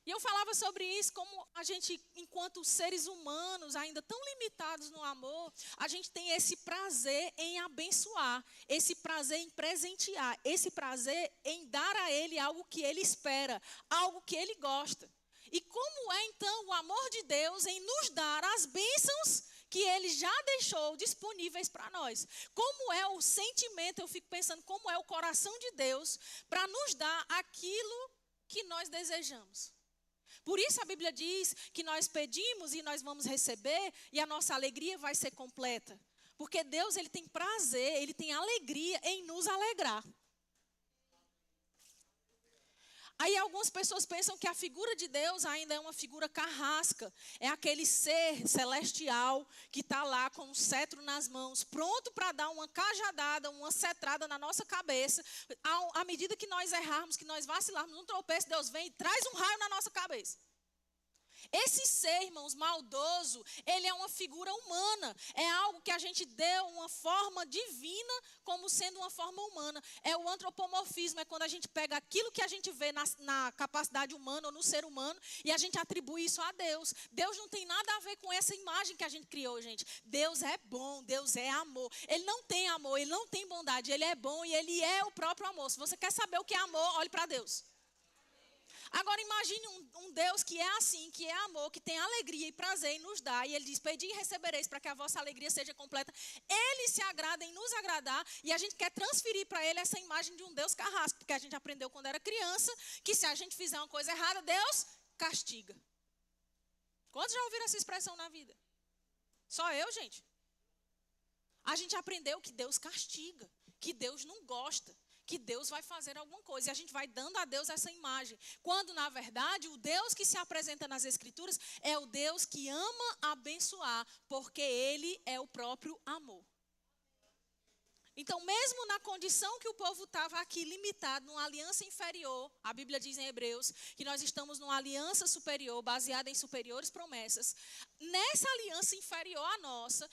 E eu falava sobre isso, como a gente, enquanto seres humanos, ainda tão limitados no amor, a gente tem esse prazer em abençoar, esse prazer em presentear, esse prazer em dar a ele algo que ele espera, algo que ele gosta. E como é então o amor de Deus em nos dar as bênçãos que Ele já deixou disponíveis para nós? Como é o sentimento, eu fico pensando, como é o coração de Deus para nos dar aquilo que nós desejamos? Por isso a Bíblia diz que nós pedimos e nós vamos receber e a nossa alegria vai ser completa. Porque Deus, Ele tem prazer, Ele tem alegria em nos alegrar. Aí algumas pessoas pensam que a figura de Deus ainda é uma figura carrasca. É aquele ser celestial que está lá com um cetro nas mãos, pronto para dar uma cajadada, uma cetrada na nossa cabeça. À medida que nós errarmos, que nós vacilarmos, um tropeço, Deus vem e traz um raio na nossa cabeça. Esse ser, irmãos, maldoso, ele é uma figura humana. É algo que a gente deu uma forma divina como sendo uma forma humana. É o antropomorfismo, é quando a gente pega aquilo que a gente vê na capacidade humana ou no ser humano e a gente atribui isso a Deus. Deus não tem nada a ver com essa imagem que a gente criou, gente. Deus é bom, Deus é amor. Ele não tem amor, ele não tem bondade, ele é bom e ele é o próprio amor. Se você quer saber o que é amor, olhe para Deus. Agora imagine um Deus que é assim, que é amor, que tem alegria e prazer em nos dar. E Ele diz, pedi e recebereis para que a vossa alegria seja completa. Ele se agrada em nos agradar e a gente quer transferir para Ele essa imagem de um Deus carrasco. Porque a gente aprendeu quando era criança que se a gente fizer uma coisa errada, Deus castiga. Quantos já ouviram essa expressão na vida? Só eu, gente? A gente aprendeu que Deus castiga, que Deus não gosta, que Deus vai fazer alguma coisa. E a gente vai dando a Deus essa imagem. Quando, na verdade, o Deus que se apresenta nas Escrituras é o Deus que ama abençoar, porque Ele é o próprio amor. Então, mesmo na condição que o povo estava aqui limitado, numa aliança inferior, a Bíblia diz em Hebreus que nós estamos numa aliança superior, baseada em superiores promessas. Nessa aliança inferior à nossa,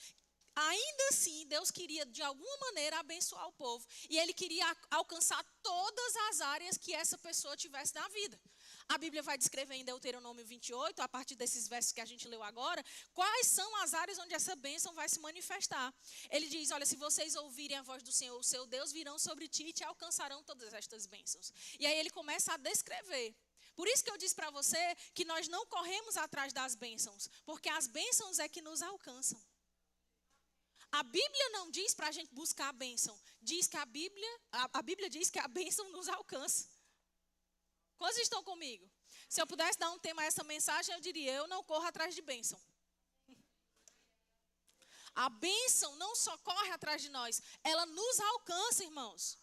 ainda assim, Deus queria, de alguma maneira, abençoar o povo. E Ele queria alcançar todas as áreas que essa pessoa tivesse na vida. A Bíblia vai descrever em Deuteronômio 28, a partir desses versos que a gente leu agora, quais são as áreas onde essa bênção vai se manifestar. Ele diz, olha, se vocês ouvirem a voz do Senhor, o seu Deus, virão sobre ti e te alcançarão todas estas bênçãos. E aí ele começa a descrever. Por isso que eu disse para você que nós não corremos atrás das bênçãos, porque as bênçãos é que nos alcançam. A Bíblia não diz para a gente buscar a bênção, diz que a Bíblia diz que a bênção nos alcança. Quantos estão comigo? Se eu pudesse dar um tema a essa mensagem, eu diria, eu não corro atrás de bênção. A bênção não só corre atrás de nós, ela nos alcança, irmãos.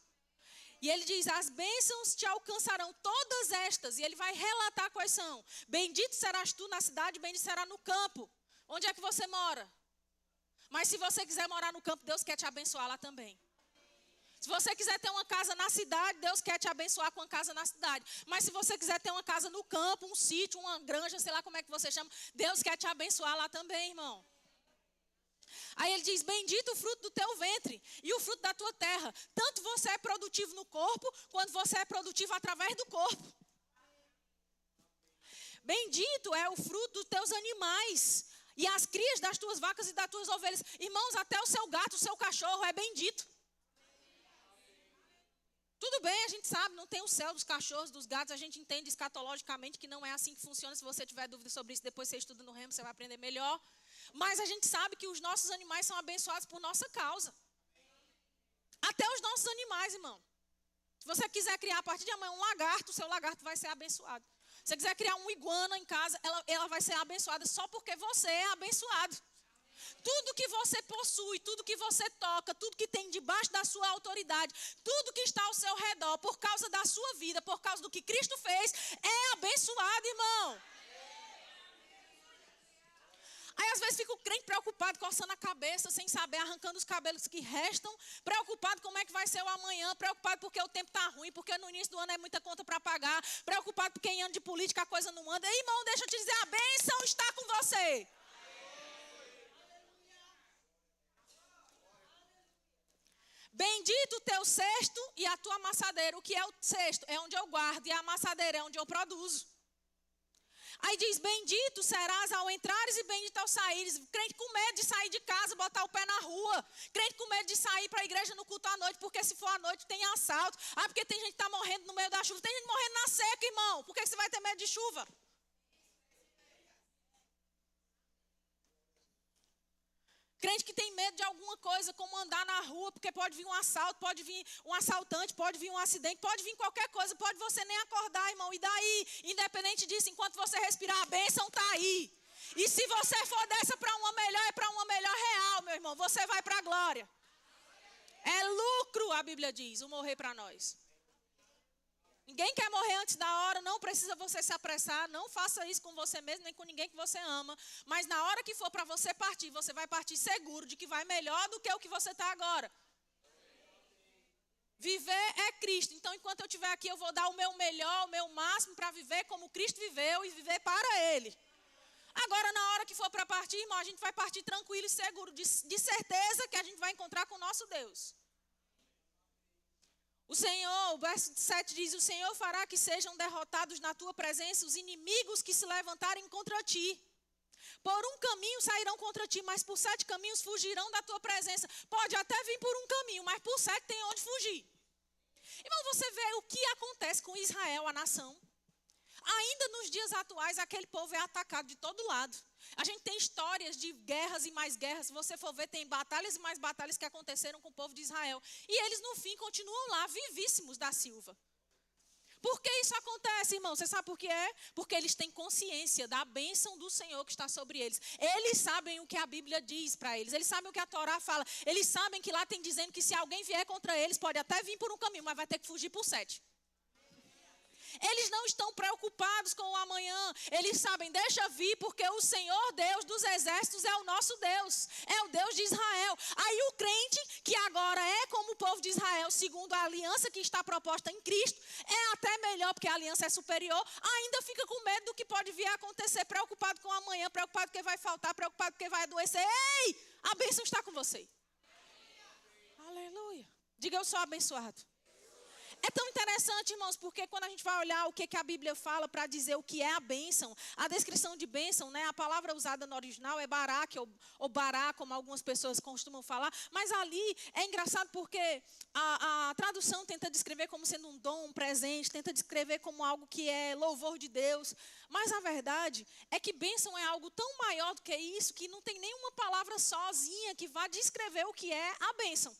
E ele diz, as bênçãos te alcançarão todas estas. E ele vai relatar quais são. Bendito serás tu na cidade, bendito será no campo. Onde é que você mora? Mas se você quiser morar no campo, Deus quer te abençoar lá também. Se você quiser ter uma casa na cidade, Deus quer te abençoar com uma casa na cidade. Mas se você quiser ter uma casa no campo, um sítio, uma granja, sei lá como é que você chama, Deus quer te abençoar lá também, irmão. Aí ele diz, bendito o fruto do teu ventre e o fruto da tua terra. Tanto você é produtivo no corpo, quanto você é produtivo através do corpo. Bendito é o fruto dos teus animais e as crias das tuas vacas e das tuas ovelhas. Irmãos, até o seu gato, o seu cachorro é bendito. Tudo bem, a gente sabe, não tem o céu dos cachorros, dos gatos, a gente entende escatologicamente que não é assim que funciona. Se você tiver dúvida sobre isso, depois você estuda no Rema, você vai aprender melhor. Mas a gente sabe que os nossos animais são abençoados por nossa causa. Até os nossos animais, irmão. Se você quiser criar a partir de amanhã um lagarto, o seu lagarto vai ser abençoado. Se você quiser criar uma iguana em casa, ela vai ser abençoada só porque você é abençoado. Tudo que você possui, tudo que você toca, tudo que tem debaixo da sua autoridade, tudo que está ao seu redor, por causa da sua vida, por causa do que Cristo fez, é abençoado, irmão. Aí às vezes fica o crente preocupado, coçando a cabeça, sem saber, arrancando os cabelos que restam, preocupado como é que vai ser o amanhã, preocupado porque o tempo está ruim, porque no início do ano é muita conta para pagar, preocupado porque em ano de política a coisa não anda. Ei, irmão, deixa eu te dizer, a bênção está com você. Bendito o teu cesto e a tua amassadeira. O que é o cesto? É onde eu guardo, e a amassadeira é onde eu produzo. Aí diz, bendito serás ao entrares e bendito ao saíres. Crente com medo de sair de casa, botar o pé na rua. Crente com medo de sair para a igreja no culto à noite, porque se for à noite tem assalto. Ah, porque tem gente que está morrendo no meio da chuva. Tem gente morrendo na seca, irmão. Por que você vai ter medo de chuva? Crente que tem medo de alguma coisa, como andar na rua, porque pode vir um assalto, pode vir um assaltante, pode vir um acidente, pode vir qualquer coisa, pode você nem acordar, irmão. E daí, independente disso, enquanto você respirar, a bênção está aí. E se você for dessa para uma melhor, é para uma melhor real, meu irmão. Você vai para a glória. É lucro, a Bíblia diz, o morrer para nós. Ninguém quer morrer antes da hora, não precisa você se apressar, não faça isso com você mesmo, nem com ninguém que você ama. Mas na hora que for para você partir, você vai partir seguro de que vai melhor do que o que você está agora. Viver é Cristo, então enquanto eu estiver aqui eu vou dar o meu melhor, o meu máximo para viver como Cristo viveu e viver para Ele. Agora na hora que for para partir, irmão, a gente vai partir tranquilo e seguro, de certeza que a gente vai encontrar com o nosso Deus. O Senhor, o verso 7 diz, o Senhor fará que sejam derrotados na tua presença os inimigos que se levantarem contra ti. Por um caminho sairão contra ti, mas por 7 caminhos fugirão da tua presença. Pode até vir por um caminho, mas por 7 tem onde fugir. Irmão, você vê o que acontece com Israel, a nação. Ainda nos dias atuais, aquele povo é atacado de todo lado. A gente tem histórias de guerras e mais guerras. Se você for ver, tem batalhas e mais batalhas que aconteceram com o povo de Israel. E eles, no fim, continuam lá, vivíssimos da Silva. Por que isso acontece, irmão? Você sabe por que é? Porque eles têm consciência da bênção do Senhor que está sobre eles. Eles sabem o que a Bíblia diz para eles. Eles sabem o que a Torá fala. Eles sabem que lá tem dizendo que se alguém vier contra eles, pode até vir por um caminho, mas vai ter que fugir por 7. Eles não estão preocupados com o amanhã. Eles sabem, deixa vir, porque o Senhor Deus dos exércitos é o nosso Deus. É o Deus de Israel. Aí o crente, que agora é como o povo de Israel, segundo a aliança que está proposta em Cristo, é até melhor, porque a aliança é superior, ainda fica com medo do que pode vir a acontecer, preocupado com o amanhã, preocupado que vai faltar, preocupado que vai adoecer. Ei, a bênção está com você. Aleluia. Diga, eu sou abençoado. É tão interessante, irmãos, porque quando a gente vai olhar o que a Bíblia fala para dizer o que é a bênção, a descrição de bênção, né, a palavra usada no original é barak ou bará, como algumas pessoas costumam falar, mas ali é engraçado porque a tradução tenta descrever como sendo um dom, um presente, tenta descrever como algo que é louvor de Deus, mas a verdade é que bênção é algo tão maior do que isso, que não tem nenhuma palavra sozinha que vá descrever o que é a bênção.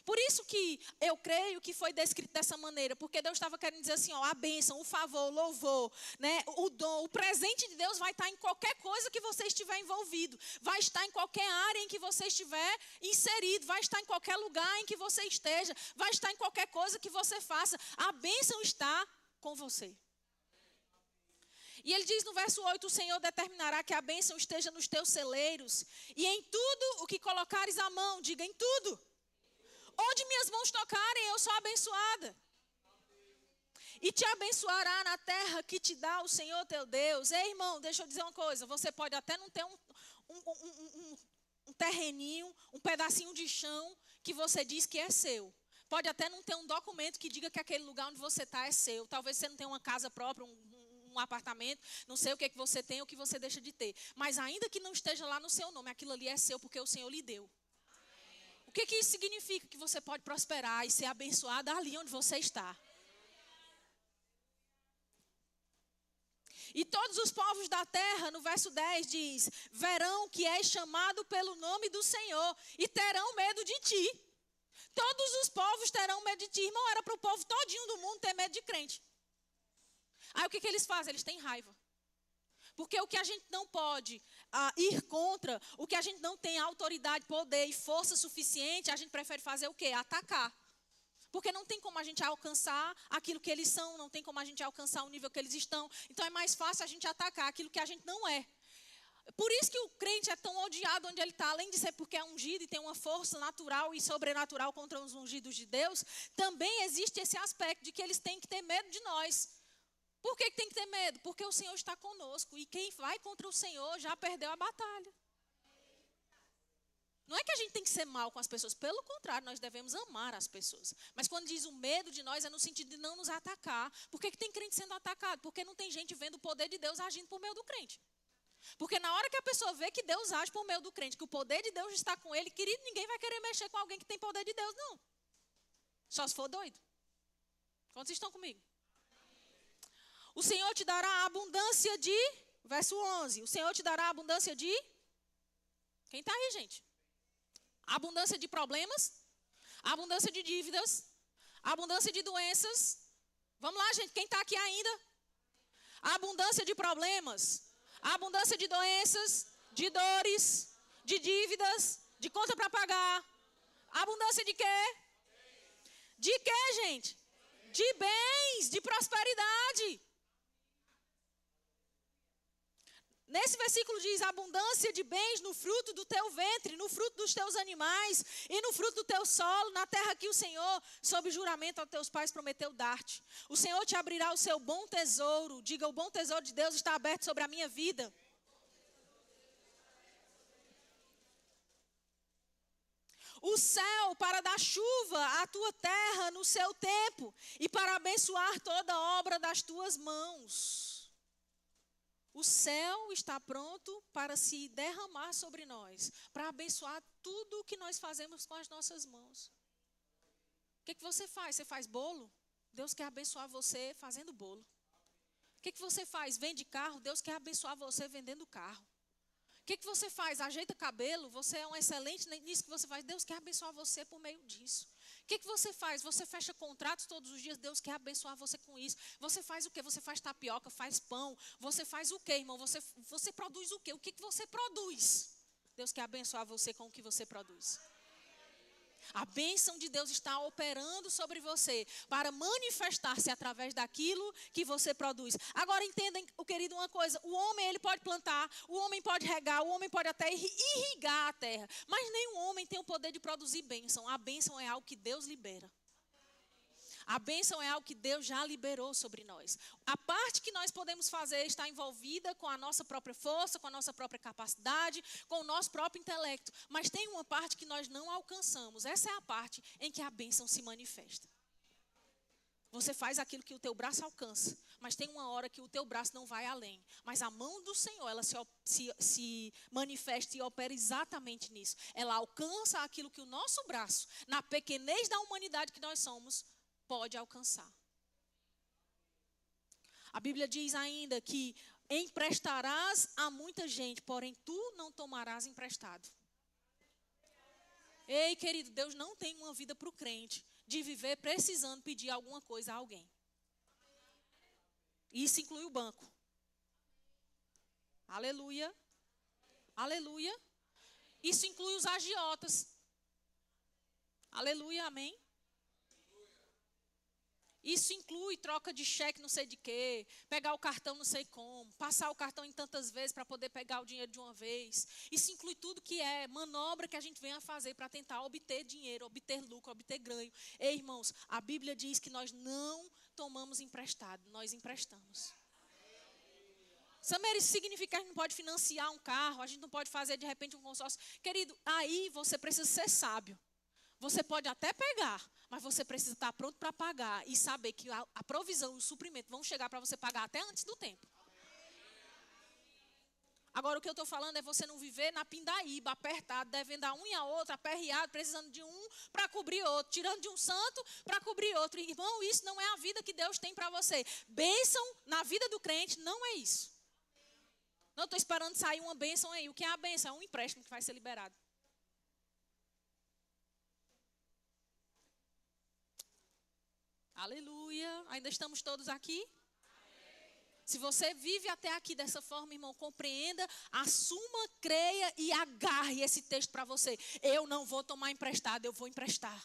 Por isso que eu creio que foi descrito dessa maneira, porque Deus estava querendo dizer assim, ó, a bênção, o favor, o louvor, né, o dom, o presente de Deus vai estar em qualquer coisa que você estiver envolvido, vai estar em qualquer área em que você estiver inserido, vai estar em qualquer lugar em que você esteja, vai estar em qualquer coisa que você faça, a bênção está com você. E ele diz no verso 8, o Senhor determinará que a bênção esteja nos teus celeiros, e em tudo o que colocares a mão, diga em tudo. Onde minhas mãos tocarem, eu sou abençoada. E te abençoará na terra que te dá o Senhor teu Deus. Ei, irmão, deixa eu dizer uma coisa. Você pode até não ter um terreninho, um pedacinho de chão que você diz que é seu. Pode até não ter um documento que diga que aquele lugar onde você está é seu. Talvez você não tenha uma casa própria, um apartamento, não sei o que você tem ou o que você deixa de ter. Mas ainda que não esteja lá no seu nome, aquilo ali é seu porque o Senhor lhe deu. O que isso significa? Que você pode prosperar e ser abençoado ali onde você está. E todos os povos da terra, no verso 10 diz, verão que és chamado pelo nome do Senhor e terão medo de ti. Todos os povos terão medo de ti. Irmão, era para o povo todinho do mundo ter medo de crente. Aí o que eles fazem? Eles têm raiva. Porque o que a gente não pode ir contra, o que a gente não tem autoridade, poder e força suficiente, a gente prefere fazer o quê? Atacar. Porque não tem como a gente alcançar aquilo que eles são, não tem como a gente alcançar o nível que eles estão. Então é mais fácil a gente atacar aquilo que a gente não é. Por isso que o crente é tão odiado onde ele está, além de ser porque é ungido e tem uma força natural e sobrenatural contra os ungidos de Deus, também existe esse aspecto de que eles têm que ter medo de nós. Por que tem que ter medo? Porque o Senhor está conosco. E quem vai contra o Senhor já perdeu a batalha. Não é que a gente tem que ser mal com as pessoas. Pelo contrário, nós devemos amar as pessoas. Mas quando diz o medo de nós, é no sentido de não nos atacar. Por que tem crente sendo atacado? Porque não tem gente vendo o poder de Deus agindo por meio do crente. Porque na hora que a pessoa vê que Deus age por meio do crente, que o poder de Deus está com ele, querido, ninguém vai querer mexer com alguém que tem poder de Deus, não. Só se for doido. Quantos estão comigo? O Senhor te dará abundância de, verso 11, o Senhor te dará abundância de, quem está aí, gente? Abundância de problemas, abundância de dívidas, abundância de doenças. Vamos lá, gente, quem está aqui ainda? Abundância de problemas, abundância de doenças, de dores, de dívidas, de conta para pagar. Abundância de quê? De quê, gente? De bens, de prosperidade. Nesse versículo diz, abundância de bens no fruto do teu ventre, no fruto dos teus animais e no fruto do teu solo, na terra que o Senhor, sob juramento aos teus pais, prometeu dar-te. O Senhor te abrirá o seu bom tesouro, diga, o bom tesouro de Deus está aberto sobre a minha vida. O céu para dar chuva à tua terra no seu tempo e para abençoar toda a obra das tuas mãos. O céu está pronto para se derramar sobre nós, para abençoar tudo o que nós fazemos com as nossas mãos. O que você faz? Você faz bolo? Deus quer abençoar você fazendo bolo. O que você faz? Vende carro? Deus quer abençoar você vendendo carro. O que você faz? Ajeita cabelo? Você é um excelente nisso que você faz. Deus quer abençoar você por meio disso. O que você faz? Você fecha contratos todos os dias. Deus quer abençoar você com isso. Você faz o quê? Você faz tapioca, faz pão. Você faz o quê, irmão? Você produz o quê? O que você produz? Deus quer abençoar você com o que você produz. A bênção de Deus está operando sobre você para manifestar-se através daquilo que você produz. Agora entendem, querido, uma coisa. O homem, ele pode plantar, o homem pode regar, o homem pode até irrigar a terra. Mas nenhum homem tem o poder de produzir bênção. A bênção é algo que Deus libera. A bênção é algo que Deus já liberou sobre nós. A parte que nós podemos fazer está envolvida com a nossa própria força, com a nossa própria capacidade, com o nosso próprio intelecto. Mas tem uma parte que nós não alcançamos. Essa é a parte em que a bênção se manifesta. Você faz aquilo que o teu braço alcança, mas tem uma hora que o teu braço não vai além. Mas a mão do Senhor, ela se manifesta e opera exatamente nisso. Ela alcança aquilo que o nosso braço, na pequenez da humanidade que nós somos, pode alcançar. A Bíblia diz ainda que emprestarás a muita gente, porém tu não tomarás emprestado. Ei, querido, Deus não tem uma vida para o crente de viver precisando pedir alguma coisa a alguém. Isso inclui o banco. Aleluia. Aleluia. Isso inclui os agiotas. Aleluia, amém. Isso inclui troca de cheque não sei de quê, pegar o cartão não sei como, passar o cartão em tantas vezes para poder pegar o dinheiro de uma vez. Isso inclui tudo que é manobra que a gente vem a fazer para tentar obter dinheiro, obter lucro, obter ganho. Ei, irmãos, a Bíblia diz que nós não tomamos emprestado, nós emprestamos. Samer, isso significa que a gente não pode financiar um carro, a gente não pode fazer de repente um consórcio. Querido, aí você precisa ser sábio. Você pode até pegar, mas você precisa estar pronto para pagar e saber que a provisão e o suprimento vão chegar para você pagar até antes do tempo. Agora, o que eu estou falando é você não viver na pindaíba, apertado, devendo a um e a outro, aperreado, precisando de um para cobrir outro, tirando de um santo para cobrir outro. Irmão, isso não é a vida que Deus tem para você. Bênção na vida do crente não é isso. Não estou esperando sair uma bênção aí. O que é a bênção? É um empréstimo que vai ser liberado. Aleluia. Ainda estamos todos aqui? Amém. Se você vive até aqui dessa forma, irmão, compreenda, assuma, creia e agarre esse texto para você. Eu não vou tomar emprestado, eu vou emprestar.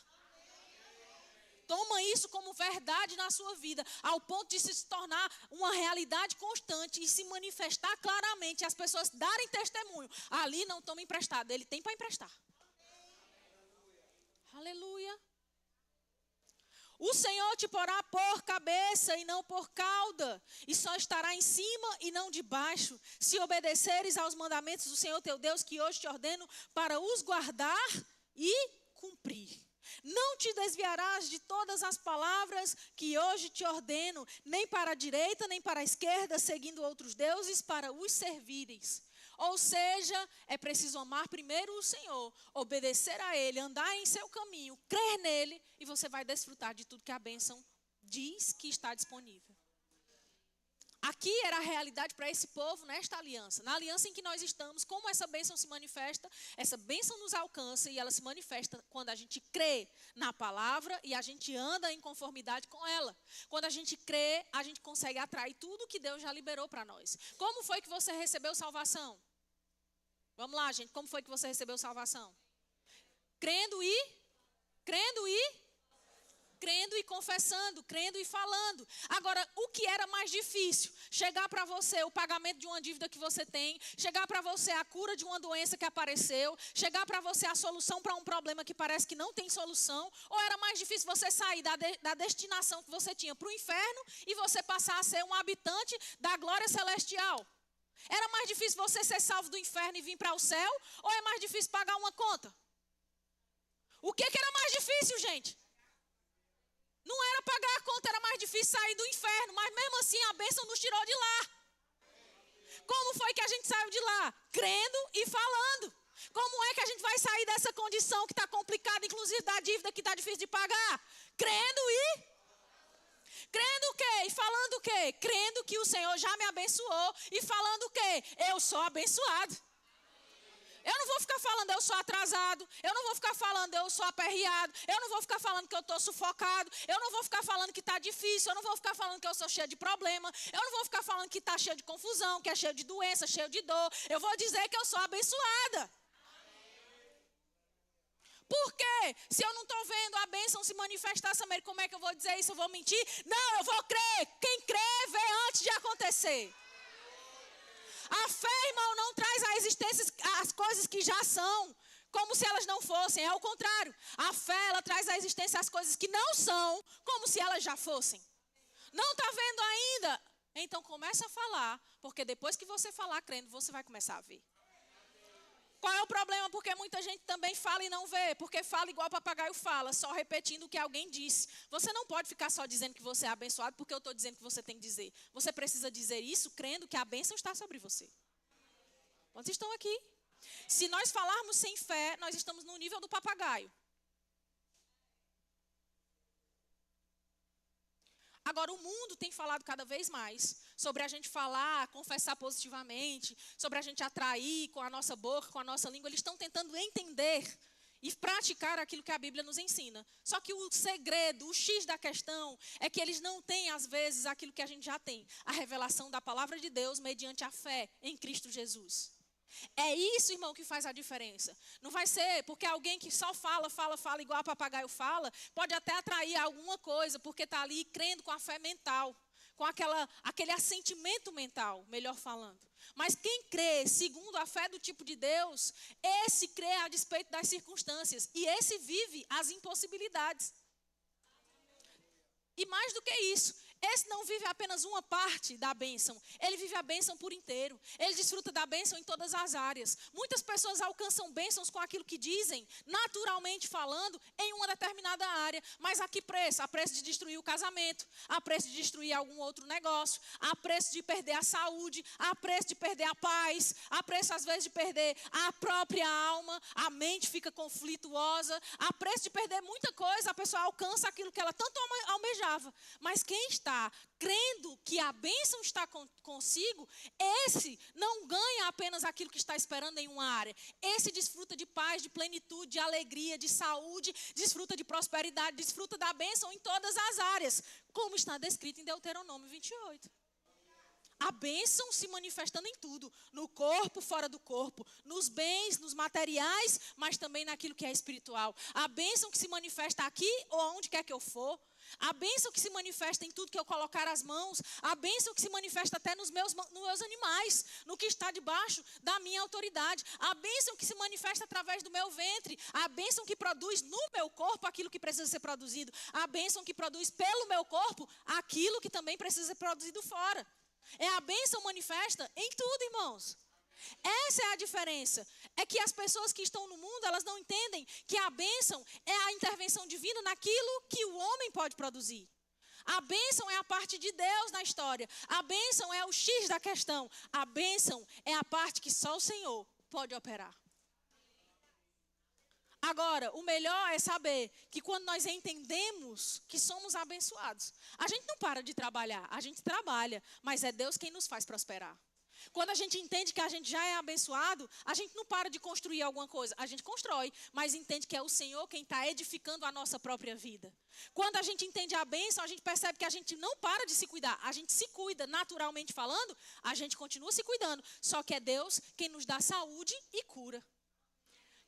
Toma isso como verdade na sua vida, ao ponto de se tornar uma realidade constante e se manifestar claramente, as pessoas darem testemunho. Ali não toma emprestado, ele tem para emprestar. Aleluia. O Senhor te porá por cabeça e não por cauda, e só estará em cima e não debaixo, se obedeceres aos mandamentos do Senhor teu Deus, que hoje te ordeno para os guardar e cumprir. Não te desviarás de todas as palavras que hoje te ordeno, nem para a direita, nem para a esquerda, seguindo outros deuses para os servires. Ou seja, é preciso amar primeiro o Senhor, obedecer a Ele, andar em seu caminho, crer nele, e você vai desfrutar de tudo que a bênção diz que está disponível. Aqui era a realidade para esse povo nesta aliança. Na aliança em que nós estamos, como essa bênção se manifesta? Essa bênção nos alcança e ela se manifesta quando a gente crê na palavra e a gente anda em conformidade com ela. Quando a gente crê, a gente consegue atrair tudo que Deus já liberou para nós. Como foi que você recebeu salvação? Vamos lá, gente. Como foi que você recebeu salvação? Crendo e confessando, crendo e falando. Agora, o que era mais difícil? Chegar para você o pagamento de uma dívida que você tem, chegar para você a cura de uma doença que apareceu, chegar para você a solução para um problema que parece que não tem solução, ou era mais difícil você sair da destinação que você tinha para o inferno e você passar a ser um habitante da glória celestial? Era mais difícil você ser salvo do inferno e vir para o céu, ou é mais difícil pagar uma conta? O que era mais difícil, gente? Não era pagar a conta, era mais difícil sair do inferno, mas mesmo assim a bênção nos tirou de lá. Como foi que a gente saiu de lá? Crendo e falando. Como é que a gente vai sair dessa condição que está complicada, inclusive da dívida que está difícil de pagar? Crendo o quê? E falando o quê? Crendo que o Senhor já me abençoou e falando o quê? Eu sou abençoado. Eu não vou ficar falando eu sou atrasado, eu não vou ficar falando eu sou aperreado, eu não vou ficar falando que eu estou sufocado, eu não vou ficar falando que está difícil, eu não vou ficar falando que eu sou cheio de problema, eu não vou ficar falando que está cheio de confusão, que é cheio de doença, cheio de dor. Eu vou dizer que eu sou abençoada. Por quê? Se eu não estou vendo a bênção se manifestar, Samir, como é que eu vou dizer isso? Eu vou mentir? Não, eu vou crer. Quem crê, vê antes de acontecer. A fé, irmão, não traz à existência as coisas que já são, como se elas não fossem. É o contrário. A fé, ela traz à existência as coisas que não são, como se elas já fossem. Não está vendo ainda? Então começa a falar, porque depois que você falar crendo, você vai começar a ver. Qual é o problema? Porque muita gente também fala e não vê. Porque fala igual papagaio fala, só repetindo o que alguém disse. Você não pode ficar só dizendo que você é abençoado porque eu estou dizendo que você tem que dizer. Você precisa dizer isso crendo que a bênção está sobre você. Quantos estão aqui? Se nós falarmos sem fé, nós estamos no nível do papagaio. Agora, o mundo tem falado cada vez mais sobre a gente falar, confessar positivamente, sobre a gente atrair com a nossa boca, com a nossa língua. Eles estão tentando entender e praticar aquilo que a Bíblia nos ensina. Só que o segredo, o X da questão, é que eles não têm, às vezes, aquilo que a gente já tem. A revelação da palavra de Deus mediante a fé em Cristo Jesus. É isso, irmão, que faz a diferença. Não vai ser porque alguém que só fala igual a papagaio fala, pode até atrair alguma coisa, porque está ali crendo com a fé mental, com aquele assentimento mental, melhor falando. Mas quem crê segundo a fé do tipo de Deus, esse crê a despeito das circunstâncias, e esse vive as impossibilidades. E mais do que isso, esse não vive apenas uma parte da bênção. Ele vive a bênção por inteiro. Ele desfruta da bênção em todas as áreas. Muitas pessoas alcançam bênçãos com aquilo que dizem, naturalmente falando, em uma determinada área. Mas a que preço? A preço de destruir o casamento, a preço de destruir algum outro negócio, a preço de perder a saúde, a preço de perder a paz, a preço às vezes de perder a própria alma, a mente fica conflituosa, a preço de perder muita coisa, a pessoa alcança aquilo que ela tanto almejava. Mas quem está crendo que a bênção está consigo, esse não ganha apenas aquilo que está esperando em uma área. Esse desfruta de paz, de plenitude, de alegria, de saúde, desfruta de prosperidade, desfruta da bênção em todas as áreas, como está descrito em Deuteronômio 28. A bênção se manifestando em tudo, no corpo, fora do corpo, nos bens, nos materiais, mas também naquilo que é espiritual. A bênção que se manifesta aqui ou aonde quer que eu for. A bênção que se manifesta em tudo que eu colocar as mãos. A bênção que se manifesta até nos meus animais, no que está debaixo da minha autoridade. A bênção que se manifesta através do meu ventre. A bênção que produz no meu corpo aquilo que precisa ser produzido. A bênção que produz pelo meu corpo aquilo que também precisa ser produzido fora. É a bênção manifesta em tudo, irmãos. Essa é a diferença. É que as pessoas que estão no mundo, elas não entendem que a bênção é a intervenção divina naquilo que o homem pode produzir. A bênção é a parte de Deus na história. A bênção é o X da questão. A bênção é a parte que só o Senhor pode operar. Agora, o melhor é saber que quando nós entendemos que somos abençoados, a gente não para de trabalhar, a gente trabalha, mas é Deus quem nos faz prosperar. Quando a gente entende que a gente já é abençoado, a gente não para de construir alguma coisa. A gente constrói, mas entende que é o Senhor quem está edificando a nossa própria vida. Quando a gente entende a bênção, a gente percebe que a gente não para de se cuidar. A gente se cuida, naturalmente falando, a gente continua se cuidando. Só que é Deus quem nos dá saúde e cura.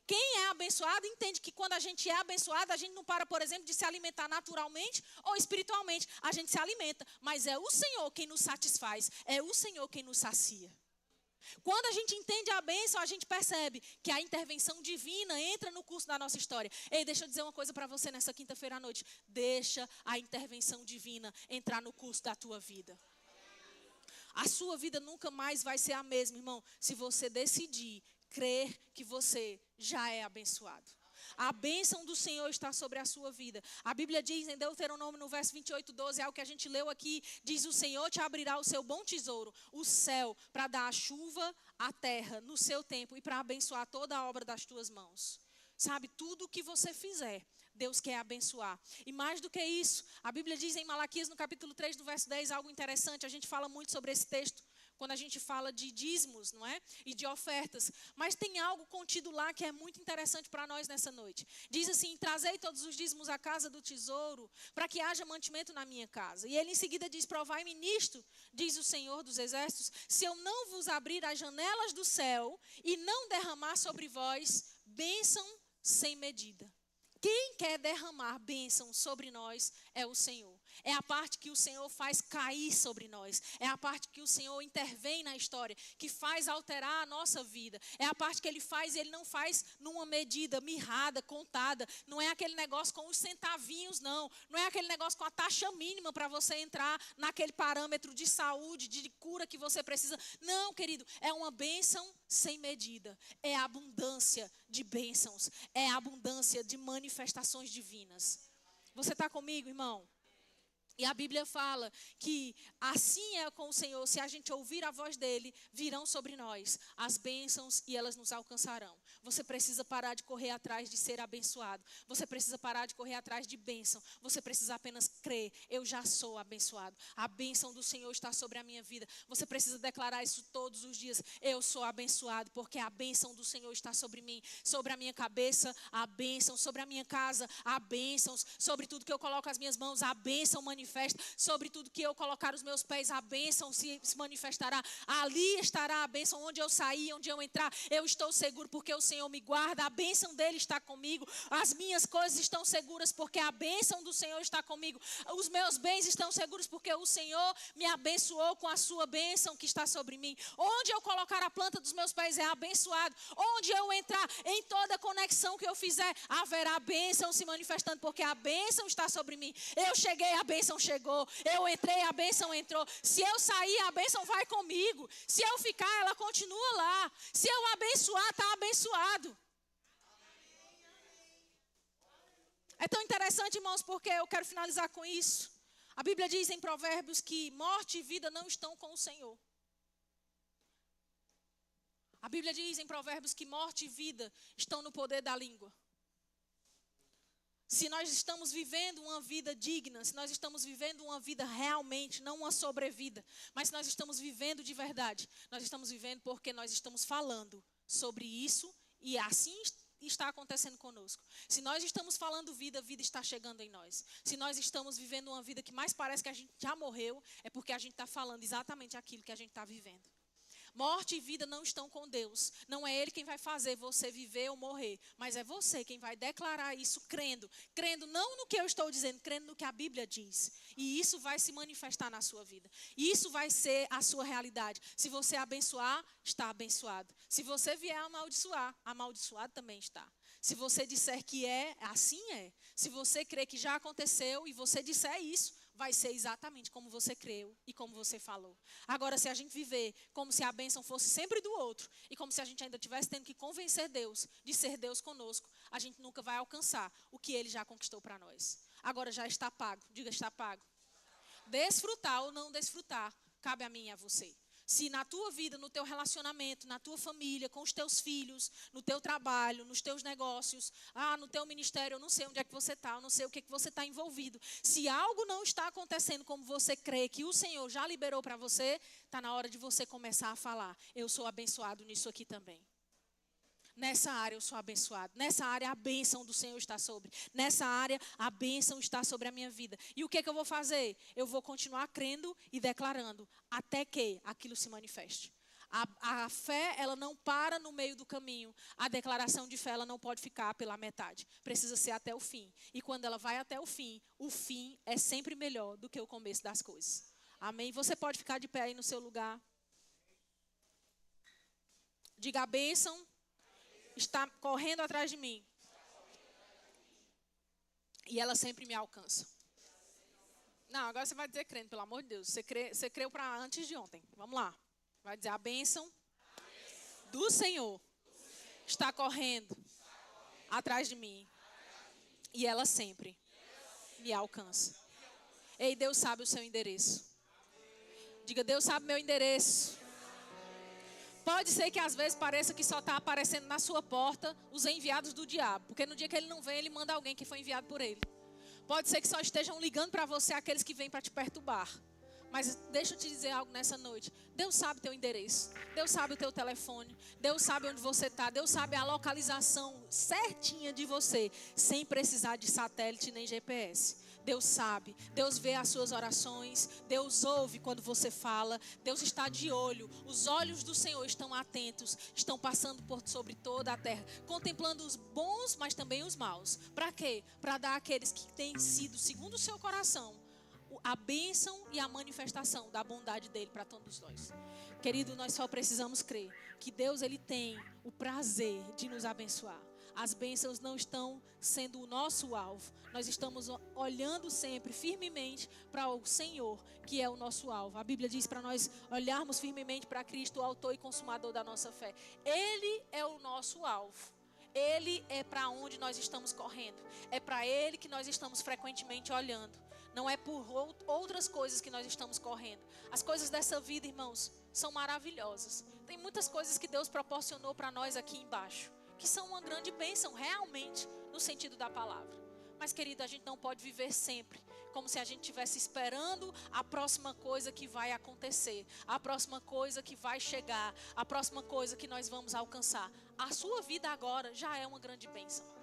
Quem é abençoado entende que quando a gente é abençoado, a gente não para, por exemplo, de se alimentar naturalmente ou espiritualmente. A gente se alimenta, mas é o Senhor quem nos satisfaz, é o Senhor quem nos sacia. Quando a gente entende a bênção, a gente percebe que a intervenção divina entra no curso da nossa história. Ei, deixa eu dizer uma coisa para você nessa quinta-feira à noite. Deixa a intervenção divina entrar no curso da tua vida. A sua vida nunca mais vai ser a mesma, irmão, se você decidir crer que você já é abençoado. A bênção do Senhor está sobre a sua vida. A Bíblia diz em Deuteronômio, no verso 28:12, é o que a gente leu aqui, diz: o Senhor te abrirá o seu bom tesouro, o céu, para dar a chuva à terra no seu tempo e para abençoar toda a obra das tuas mãos. Sabe, tudo o que você fizer, Deus quer abençoar. E mais do que isso, a Bíblia diz em Malaquias, no capítulo 3, no verso 10, algo interessante. A gente fala muito sobre esse texto quando a gente fala de dízimos, não é? E de ofertas. Mas tem algo contido lá que é muito interessante para nós nessa noite. Diz assim: trazei todos os dízimos à casa do tesouro, para que haja mantimento na minha casa. E ele em seguida diz: provai-me nisto, diz o Senhor dos Exércitos, se eu não vos abrir as janelas do céu e não derramar sobre vós bênção sem medida. Quem quer derramar bênção sobre nós é o Senhor. É a parte que o Senhor faz cair sobre nós. É a parte que o Senhor intervém na história, que faz alterar a nossa vida. É a parte que Ele faz e Ele não faz numa medida mirrada, contada. Não é aquele negócio com os centavinhos, não. Não é aquele negócio com a taxa mínima para você entrar naquele parâmetro de saúde, de cura que você precisa. Não, querido, é uma bênção sem medida. É abundância de bênçãos. É abundância de manifestações divinas. Você está comigo, irmão? E a Bíblia fala que assim é com o Senhor, se a gente ouvir a voz dele, virão sobre nós as bênçãos e elas nos alcançarão. Você precisa parar de correr atrás de ser abençoado. Você precisa parar de correr atrás de bênção. Você precisa apenas crer: eu já sou abençoado. A bênção do Senhor está sobre a minha vida. Você precisa declarar isso todos os dias: eu sou abençoado, porque a bênção do Senhor está sobre mim, sobre a minha cabeça, a bênção, sobre a minha casa, a bênção, sobre tudo que eu coloco as minhas mãos, a bênção manifesta. Sobre tudo que eu colocar os meus pés, a bênção se manifestará. Ali estará a bênção. Onde eu sair, onde eu entrar, eu estou seguro porque o Senhor me guarda. A bênção dele está comigo. As minhas coisas estão seguras porque a bênção do Senhor está comigo. Os meus bens estão seguros porque o Senhor me abençoou com a sua bênção que está sobre mim. Onde eu colocar a planta dos meus pés é abençoado. Onde eu entrar, em toda conexão que eu fizer, haverá bênção se manifestando porque a bênção está sobre mim. Eu cheguei, a bênção chegou. Eu entrei, a bênção entrou. Se eu sair, a bênção vai comigo. Se eu ficar, ela continua lá. Se eu abençoar, está abençoado. É tão interessante, irmãos, porque eu quero finalizar com isso. A Bíblia diz em Provérbios que morte e vida não estão com o Senhor. A Bíblia diz em Provérbios que morte e vida estão no poder da língua. Se nós estamos vivendo uma vida digna, se nós estamos vivendo uma vida realmente, não uma sobrevida, mas se nós estamos vivendo de verdade, nós estamos vivendo porque nós estamos falando sobre isso e assim está acontecendo conosco. Se nós estamos falando vida, vida está chegando em nós. Se nós estamos vivendo uma vida que mais parece que a gente já morreu, é porque a gente está falando exatamente aquilo que a gente está vivendo. Morte e vida não estão com Deus. Não é Ele quem vai fazer você viver ou morrer, mas é você quem vai declarar isso crendo. Crendo não no que eu estou dizendo, crendo no que a Bíblia diz. E isso vai se manifestar na sua vida. E isso vai ser a sua realidade. Se você abençoar, está abençoado. Se você vier amaldiçoar, amaldiçoado também está. Se você disser que é, assim é. Se você crer que já aconteceu e você disser isso, vai ser exatamente como você creu e como você falou. Agora, se a gente viver como se a bênção fosse sempre do outro e como se a gente ainda estivesse tendo que convencer Deus de ser Deus conosco, a gente nunca vai alcançar o que Ele já conquistou para nós. Agora já está pago. Diga, está pago. Desfrutar ou não desfrutar, cabe a mim e a você. Se na tua vida, no teu relacionamento, na tua família, com os teus filhos, no teu trabalho, nos teus negócios, no teu ministério, eu não sei onde é que você está, eu não sei o que você está envolvido. Se algo não está acontecendo como você crê que o Senhor já liberou para você, está na hora de você começar a falar: eu sou abençoado nisso aqui também. Nessa área eu sou abençoado. Nessa área a bênção do Senhor está sobre. Nessa área a bênção está sobre a minha vida. E o que eu vou fazer? Eu vou continuar crendo e declarando até que aquilo se manifeste. A fé, ela não para no meio do caminho. A declaração de fé, ela não pode ficar pela metade. Precisa ser até o fim. E quando ela vai até o fim é sempre melhor do que o começo das coisas. Amém? Você pode ficar de pé aí no seu lugar. Diga: a bênção está correndo atrás de mim. E ela sempre me alcança. Não, agora você vai dizer crendo, pelo amor de Deus. Você creu para antes de ontem. Vamos lá. Vai dizer: a bênção do Senhor está correndo atrás de mim. E ela sempre me alcança. Ei, Deus sabe o seu endereço. Diga: Deus sabe meu endereço. Pode ser que às vezes pareça que só está aparecendo na sua porta os enviados do diabo. Porque no dia que ele não vem, ele manda alguém que foi enviado por ele. Pode ser que só estejam ligando para você aqueles que vêm para te perturbar. Mas deixa eu te dizer algo nessa noite. Deus sabe teu endereço. Deus sabe o teu telefone. Deus sabe onde você está. Deus sabe a localização certinha de você, sem precisar de satélite nem GPS. Deus sabe. Deus vê as suas orações. Deus ouve quando você fala. Deus está de olho. Os olhos do Senhor estão atentos. Estão passando por sobre toda a terra. Contemplando os bons, mas também os maus. Para quê? Para dar àqueles que têm sido, segundo o seu coração, a bênção e a manifestação da bondade dele para todos nós. Querido, nós só precisamos crer que Deus, ele tem o prazer de nos abençoar. As bênçãos não estão sendo o nosso alvo. Nós estamos olhando sempre, firmemente, para o Senhor, que é o nosso alvo. A Bíblia diz para nós olharmos firmemente para Cristo, o autor e consumador da nossa fé. Ele é o nosso alvo. Ele é para onde nós estamos correndo. É para Ele que nós estamos frequentemente olhando. Não é por outras coisas que nós estamos correndo. As coisas dessa vida, irmãos, são maravilhosas. Tem muitas coisas que Deus proporcionou para nós aqui embaixo, que são uma grande bênção, realmente, no sentido da palavra. Mas, querido, a gente não pode viver sempre como se a gente estivesse esperando a próxima coisa que vai acontecer, a próxima coisa que vai chegar, a próxima coisa que nós vamos alcançar. A sua vida agora já é uma grande bênção.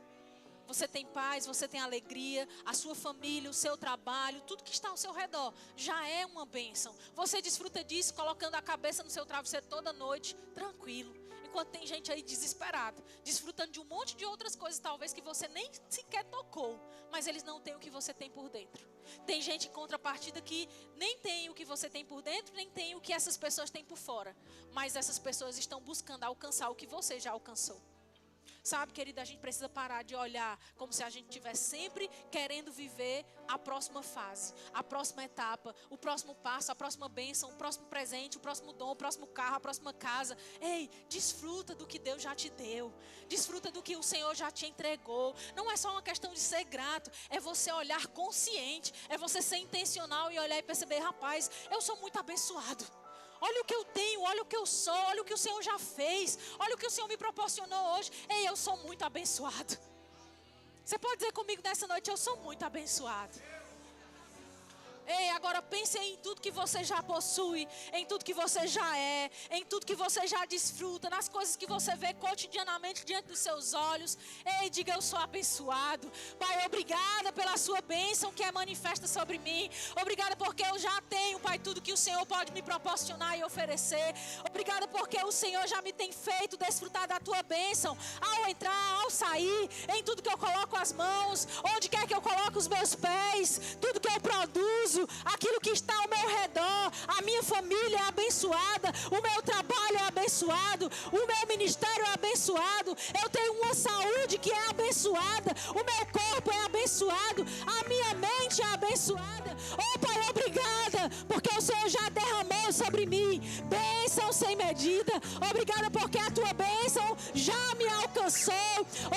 Você tem paz, você tem alegria, a sua família, o seu trabalho, tudo que está ao seu redor já é uma bênção. Você desfruta disso colocando a cabeça no seu travesseiro toda noite, tranquilo. Enquanto tem gente aí desesperada, desfrutando de um monte de outras coisas, talvez que você nem sequer tocou, mas eles não têm o que você tem por dentro. Tem gente em contrapartida que nem tem o que você tem por dentro, nem tem o que essas pessoas têm por fora. Mas essas pessoas estão buscando alcançar o que você já alcançou. Sabe, querida, a gente precisa parar de olhar como se a gente estivesse sempre querendo viver a próxima fase, a próxima etapa, o próximo passo, a próxima bênção, o próximo presente, o próximo dom, o próximo carro, a próxima casa. Ei, desfruta do que Deus já te deu. Desfruta do que o Senhor já te entregou. Não é só uma questão de ser grato, é você olhar consciente, é você ser intencional e olhar e perceber, rapaz, eu sou muito abençoado. Olha o que eu tenho, olha o que eu sou, olha o que o Senhor já fez, olha o que o Senhor me proporcionou hoje. Ei, eu sou muito abençoado. Você pode dizer comigo nessa noite, eu sou muito abençoado. Ei, agora pense em tudo que você já possui, em tudo que você já é, em tudo que você já desfruta, nas coisas que você vê cotidianamente diante dos seus olhos. Ei, diga, eu sou abençoado. Pai, obrigada pela sua bênção que é manifesta sobre mim. Obrigada porque eu já tenho, Pai, tudo que o Senhor pode me proporcionar e oferecer. Obrigada porque o Senhor já me tem feito desfrutar da tua bênção ao entrar, ao sair, em tudo que eu coloco as mãos, onde quer que eu coloque os meus pés, tudo que eu produzo, aquilo que está ao meu redor, a minha família é abençoada, o meu trabalho é abençoado, o meu ministério é abençoado, eu tenho uma saúde que é abençoada, o meu corpo é abençoado, a minha mente é abençoada. Oh, Pai, obrigada, porque o Senhor já derramou sobre mim bênção sem medida. Obrigada porque a tua bênção já me alcançou.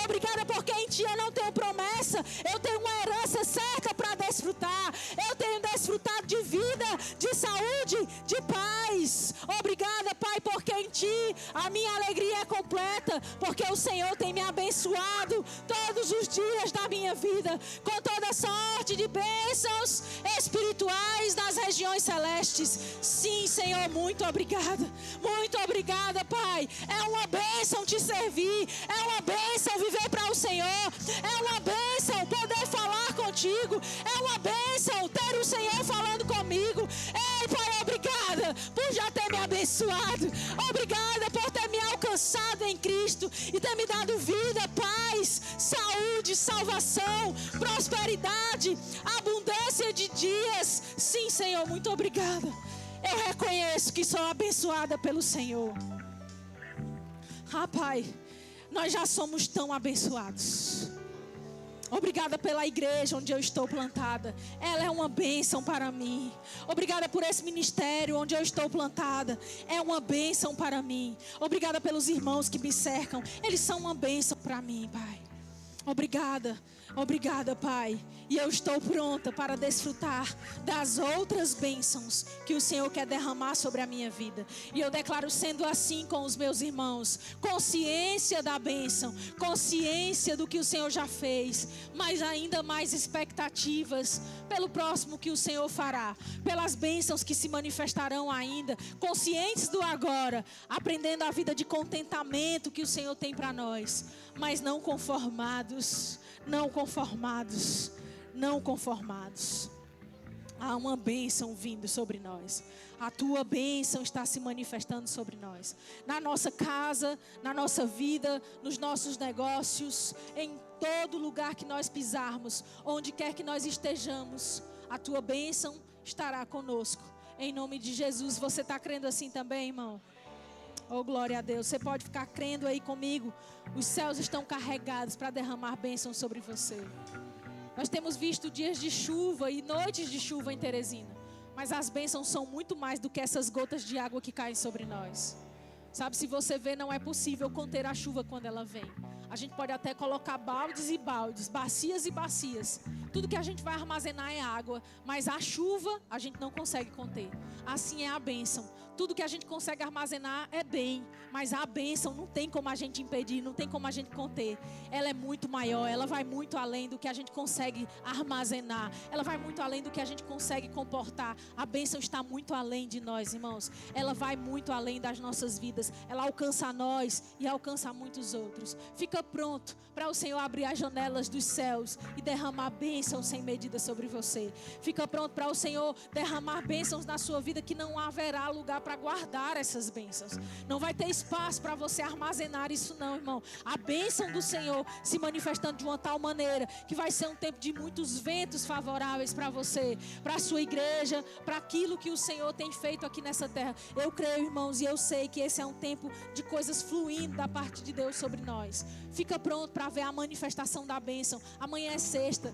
Obrigada porque em ti eu não tenho promessa, eu tenho uma herança certa para desfrutar. Eu tenho desfrutado de vida, de saúde, de paz. Obrigada, Pai, porque em ti a minha alegria é completa, porque o Senhor tem me abençoado todos os dias da minha vida, com toda sorte de bênçãos espirituais nas regiões celestes. Sim, Senhor, muito obrigada. Muito obrigada, Pai. É uma bênção te servir, é uma bênção viver para o Senhor, é uma bênção poder falar contigo, é uma bênção ter o Senhor falando comigo. Ei, Pai, obrigada por já ter me abençoado. Obrigada por ter me alcançado em Cristo e ter me dado vida, paz, saúde, salvação, prosperidade, abundância de dias. Sim, Senhor, muito obrigada. Eu reconheço que sou abençoada pelo Senhor. Ah, Pai, nós já somos tão abençoados. Obrigada pela igreja onde eu estou plantada. Ela é uma bênção para mim. Obrigada por esse ministério onde eu estou plantada. É uma bênção para mim. Obrigada pelos irmãos que me cercam. Eles são uma bênção para mim, Pai. Obrigada, obrigada, Pai. E eu estou pronta para desfrutar das outras bênçãos que o Senhor quer derramar sobre a minha vida. E eu declaro sendo assim com os meus irmãos. Consciência da bênção, consciência do que o Senhor já fez, mas ainda mais expectativas pelo próximo que o Senhor fará, pelas bênçãos que se manifestarão ainda, conscientes do agora, aprendendo a vida de contentamento que o Senhor tem para nós, mas não conformados, não conformados. Não conformados. Há uma bênção vindo sobre nós. A tua bênção está se manifestando sobre nós. Na nossa casa, na nossa vida, nos nossos negócios, em todo lugar que nós pisarmos, onde quer que nós estejamos, a tua bênção estará conosco. Em nome de Jesus. Você está crendo assim também, irmão? Oh, glória a Deus. Você pode ficar crendo aí comigo. Os céus estão carregados para derramar bênção sobre você. Nós temos visto dias de chuva e noites de chuva em Teresina. Mas as bênçãos são muito mais do que essas gotas de água que caem sobre nós. Sabe, se você vê, não é possível conter a chuva quando ela vem. A gente pode até colocar baldes e baldes, bacias e bacias. Tudo que a gente vai armazenar é água. Mas a chuva a gente não consegue conter. Assim é a bênção. Tudo que a gente consegue armazenar é bem, mas a bênção não tem como a gente impedir, não tem como a gente conter. Ela é muito maior, ela vai muito além do que a gente consegue armazenar. Ela vai muito além do que a gente consegue comportar. A bênção está muito além de nós, irmãos. Ela vai muito além das nossas vidas. Ela alcança a nós e alcança a muitos outros. Fica pronto para o Senhor abrir as janelas dos céus e derramar bênção sem medida sobre você. Fica pronto para o Senhor derramar bênçãos na sua vida que não haverá lugar para guardar essas bênçãos. Não vai ter espaço para você armazenar isso não, irmão. A bênção do Senhor se manifestando de uma tal maneira que vai ser um tempo de muitos ventos favoráveis para você, para a sua igreja, para aquilo que o Senhor tem feito aqui nessa terra. Eu creio, irmãos, e eu sei que esse é um tempo de coisas fluindo da parte de Deus sobre nós. Fica pronto para ver a manifestação da bênção. Amanhã é sexta,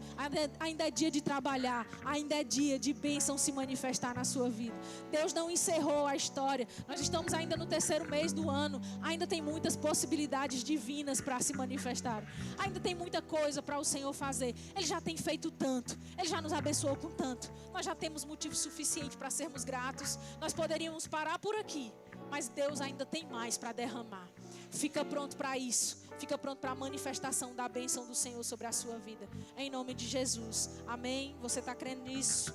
ainda é dia de trabalhar, ainda é dia de bênção se manifestar na sua vida. Deus não encerrou a história. Nós estamos ainda no 3º mês do ano. Ainda tem muitas possibilidades divinas para se manifestar. Ainda tem muita coisa para o Senhor fazer. Ele já tem feito tanto. Ele já nos abençoou com tanto. Nós já temos motivo suficiente para sermos gratos. Nós poderíamos parar por aqui, mas Deus ainda tem mais para derramar. Fica pronto para isso. Fica pronto para a manifestação da bênção do Senhor sobre a sua vida. Em nome de Jesus. Amém? Você está crendo nisso?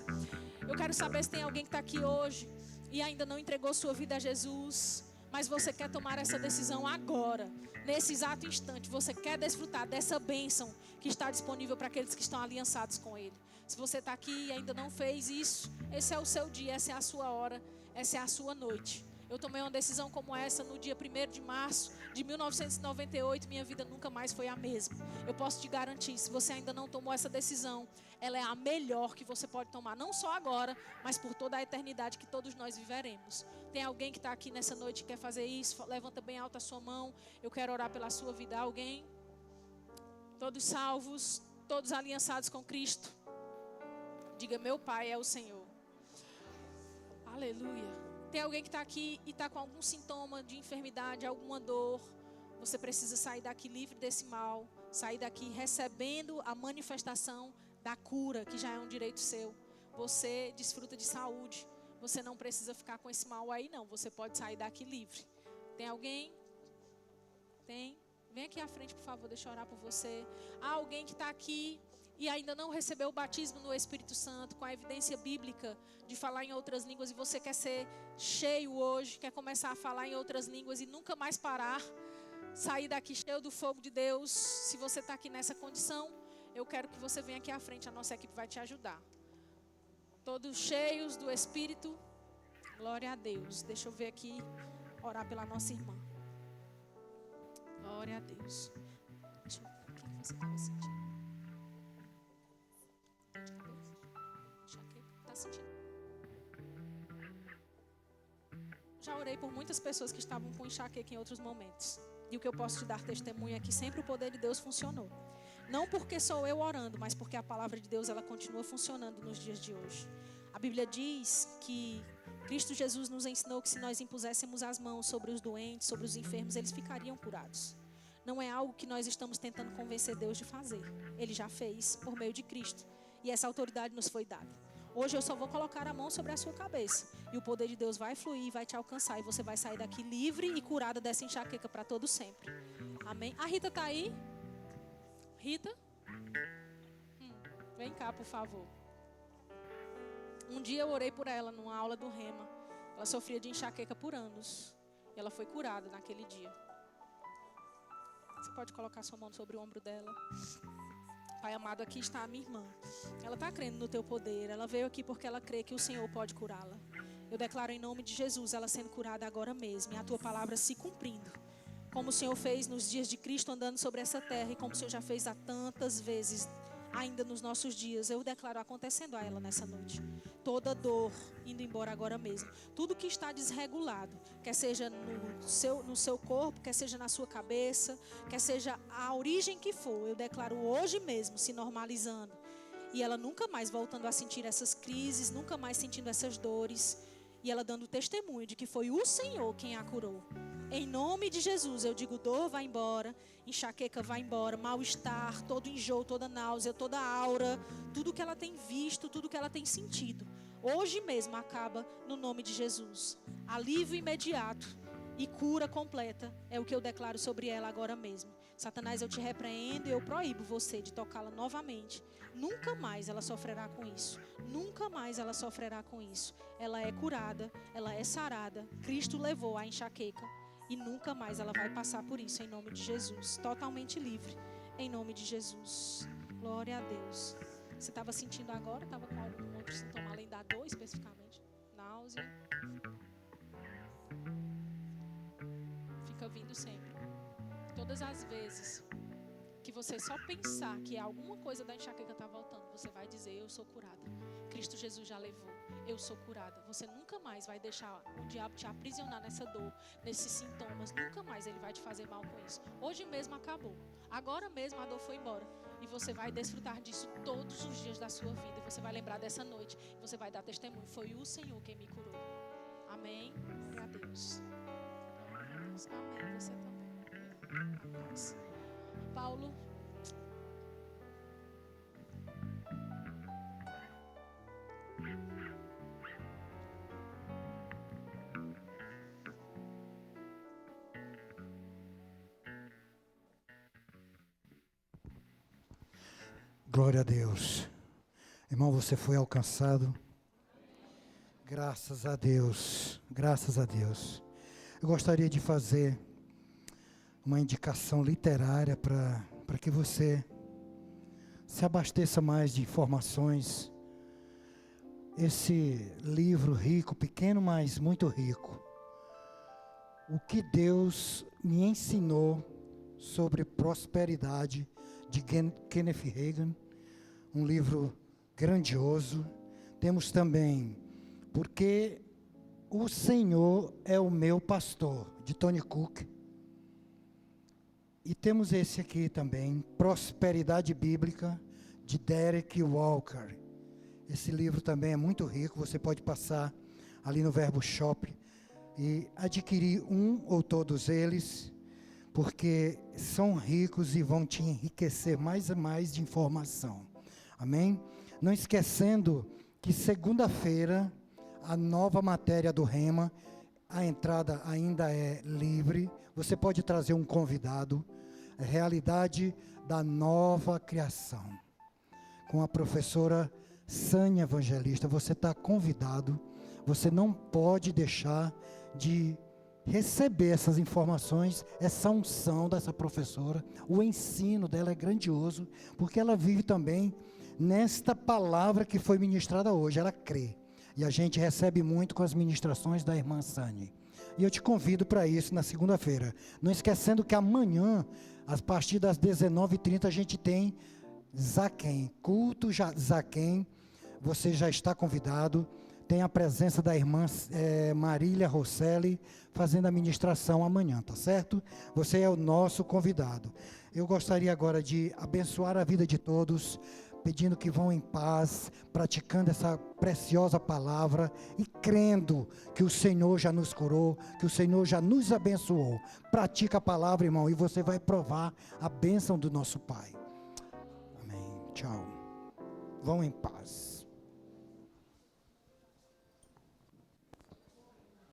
Eu quero saber se tem alguém que está aqui hoje e ainda não entregou sua vida a Jesus, mas você quer tomar essa decisão agora, nesse exato instante. Você quer desfrutar dessa bênção que está disponível para aqueles que estão aliançados com Ele. Se você está aqui e ainda não fez isso, esse é o seu dia, essa é a sua hora, essa é a sua noite. Eu tomei uma decisão como essa no dia 1º de março de 1998. Minha vida nunca mais foi a mesma. Eu posso te garantir, se você ainda não tomou essa decisão, ela é a melhor que você pode tomar. Não só agora, mas por toda a eternidade que todos nós viveremos. Tem alguém que está aqui nessa noite que quer fazer isso? Levanta bem alta a sua mão. Eu quero orar pela sua vida. Alguém? Todos salvos, todos aliançados com Cristo. Diga, meu Pai é o Senhor. Aleluia. Tem alguém que está aqui e está com algum sintoma de enfermidade, alguma dor. Você precisa sair daqui livre desse mal. Sair daqui recebendo a manifestação da cura, que já é um direito seu. Você desfruta de saúde. Você não precisa ficar com esse mal aí, não. Você pode sair daqui livre. Tem alguém? Tem? Vem aqui à frente, por favor. Deixa eu orar por você. Há alguém que está aqui e ainda não recebeu o batismo no Espírito Santo, com a evidência bíblica de falar em outras línguas, e você quer ser cheio hoje, quer começar a falar em outras línguas e nunca mais parar, sair daqui cheio do fogo de Deus. Se você está aqui nessa condição, eu quero que você venha aqui à frente, a nossa equipe vai te ajudar. Todos cheios do Espírito, glória a Deus. Deixa eu ver aqui, orar pela nossa irmã. Glória a Deus. Deixa eu ver o que você estava sentindo. Já orei por muitas pessoas que estavam com enxaqueca em outros momentos. E o que eu posso te dar testemunho é que sempre o poder de Deus funcionou. Não porque sou eu orando, mas porque a palavra de Deus ela continua funcionando nos dias de hoje. A Bíblia diz que Cristo Jesus nos ensinou que se nós impuséssemos as mãos sobre os doentes, sobre os enfermos, eles ficariam curados. Não é algo que nós estamos tentando convencer Deus de fazer. Ele já fez por meio de Cristo. E essa autoridade nos foi dada. Hoje eu só vou colocar a mão sobre a sua cabeça. E o poder de Deus vai fluir, vai te alcançar. E você vai sair daqui livre e curada dessa enxaqueca para todo sempre. Amém? A Rita está aí? Rita? Vem cá, por favor. Um dia eu orei por ela numa aula do Rema. Ela sofria de enxaqueca por anos. E ela foi curada naquele dia. Você pode colocar sua mão sobre o ombro dela. Pai amado, aqui está a minha irmã. Ela está crendo no teu poder. Ela veio aqui porque ela crê que o Senhor pode curá-la. Eu declaro em nome de Jesus ela sendo curada agora mesmo. E a tua palavra se cumprindo. Como o Senhor fez nos dias de Cristo andando sobre essa terra. E como o Senhor já fez há tantas vezes ainda nos nossos dias. Eu declaro acontecendo a ela nessa noite. Toda dor indo embora agora mesmo. Tudo que está desregulado. Quer seja no seu corpo, quer seja na sua cabeça, quer seja a origem que for. Eu declaro hoje mesmo se normalizando. E ela nunca mais voltando a sentir essas crises, nunca mais sentindo essas dores. E ela dando testemunho de que foi o Senhor quem a curou. Em nome de Jesus, eu digo, dor vai embora, enxaqueca vai embora, mal-estar, todo enjoo, toda náusea, toda aura, tudo que ela tem visto, tudo que ela tem sentido. Hoje mesmo acaba no nome de Jesus. Alívio imediato e cura completa é o que eu declaro sobre ela agora mesmo. Satanás, eu te repreendo e eu proíbo você de tocá-la novamente. Nunca mais ela sofrerá com isso. Nunca mais ela sofrerá com isso. Ela é curada, ela é sarada. Cristo levou a enxaqueca. E nunca mais ela vai passar por isso, em nome de Jesus. Totalmente livre, em nome de Jesus. Glória a Deus. Você estava sentindo agora? Estava com algum outro sintoma além da dor, especificamente? Náusea? Fica vindo sempre. Todas as vezes que você só pensar que alguma coisa da enxaqueca está voltando, você vai dizer, eu sou curada. Cristo Jesus já levou. Eu sou curada. Você nunca mais vai deixar o diabo te aprisionar nessa dor, nesses sintomas. Nunca mais ele vai te fazer mal com isso. Hoje mesmo acabou. Agora mesmo a dor foi embora. E você vai desfrutar disso todos os dias da sua vida. Você vai lembrar dessa noite. Você vai dar testemunho. Foi o Senhor quem me curou. Amém? Glória a Deus. Amém. Você também. Paulo. Glória a Deus. Irmão, você foi alcançado. Graças a Deus. Graças a Deus. Eu gostaria de fazer uma indicação literária para que você se abasteça mais de informações. Esse livro rico, pequeno, mas muito rico. O que Deus me ensinou sobre prosperidade, de Kenneth Hagin. Um livro grandioso. Temos também Porque o Senhor é o meu pastor, de Tony Cook. E temos esse aqui também, Prosperidade Bíblica, de Derek Walker. Esse livro também é muito rico, você pode passar ali no Verbo Shop e adquirir um ou todos eles, porque são ricos e vão te enriquecer mais e mais de informação. Amém? Não esquecendo que segunda-feira, a nova matéria do Rema, a entrada ainda é livre, você pode trazer um convidado, a realidade da nova criação, com a professora Sânia Evangelista. Você está convidado, você não pode deixar de receber essas informações, essa unção dessa professora. O ensino dela é grandioso, porque ela vive também nesta palavra que foi ministrada hoje, ela crê. E a gente recebe muito com as ministrações da irmã Sânia. E eu te convido para isso na segunda-feira. Não esquecendo que amanhã, a partir das 19h30, a gente tem Zaquém, culto Zaquém. Você já está convidado. Tem a presença da irmã Marília Rosselli fazendo a ministração amanhã, tá certo? Você é o nosso convidado. Eu gostaria agora de abençoar a vida de todos, pedindo que vão em paz, praticando essa preciosa palavra e crendo que o Senhor já nos curou, que o Senhor já nos abençoou. Pratica a palavra, irmão, e você vai provar a bênção do nosso Pai. Amém. Tchau. Vão em paz.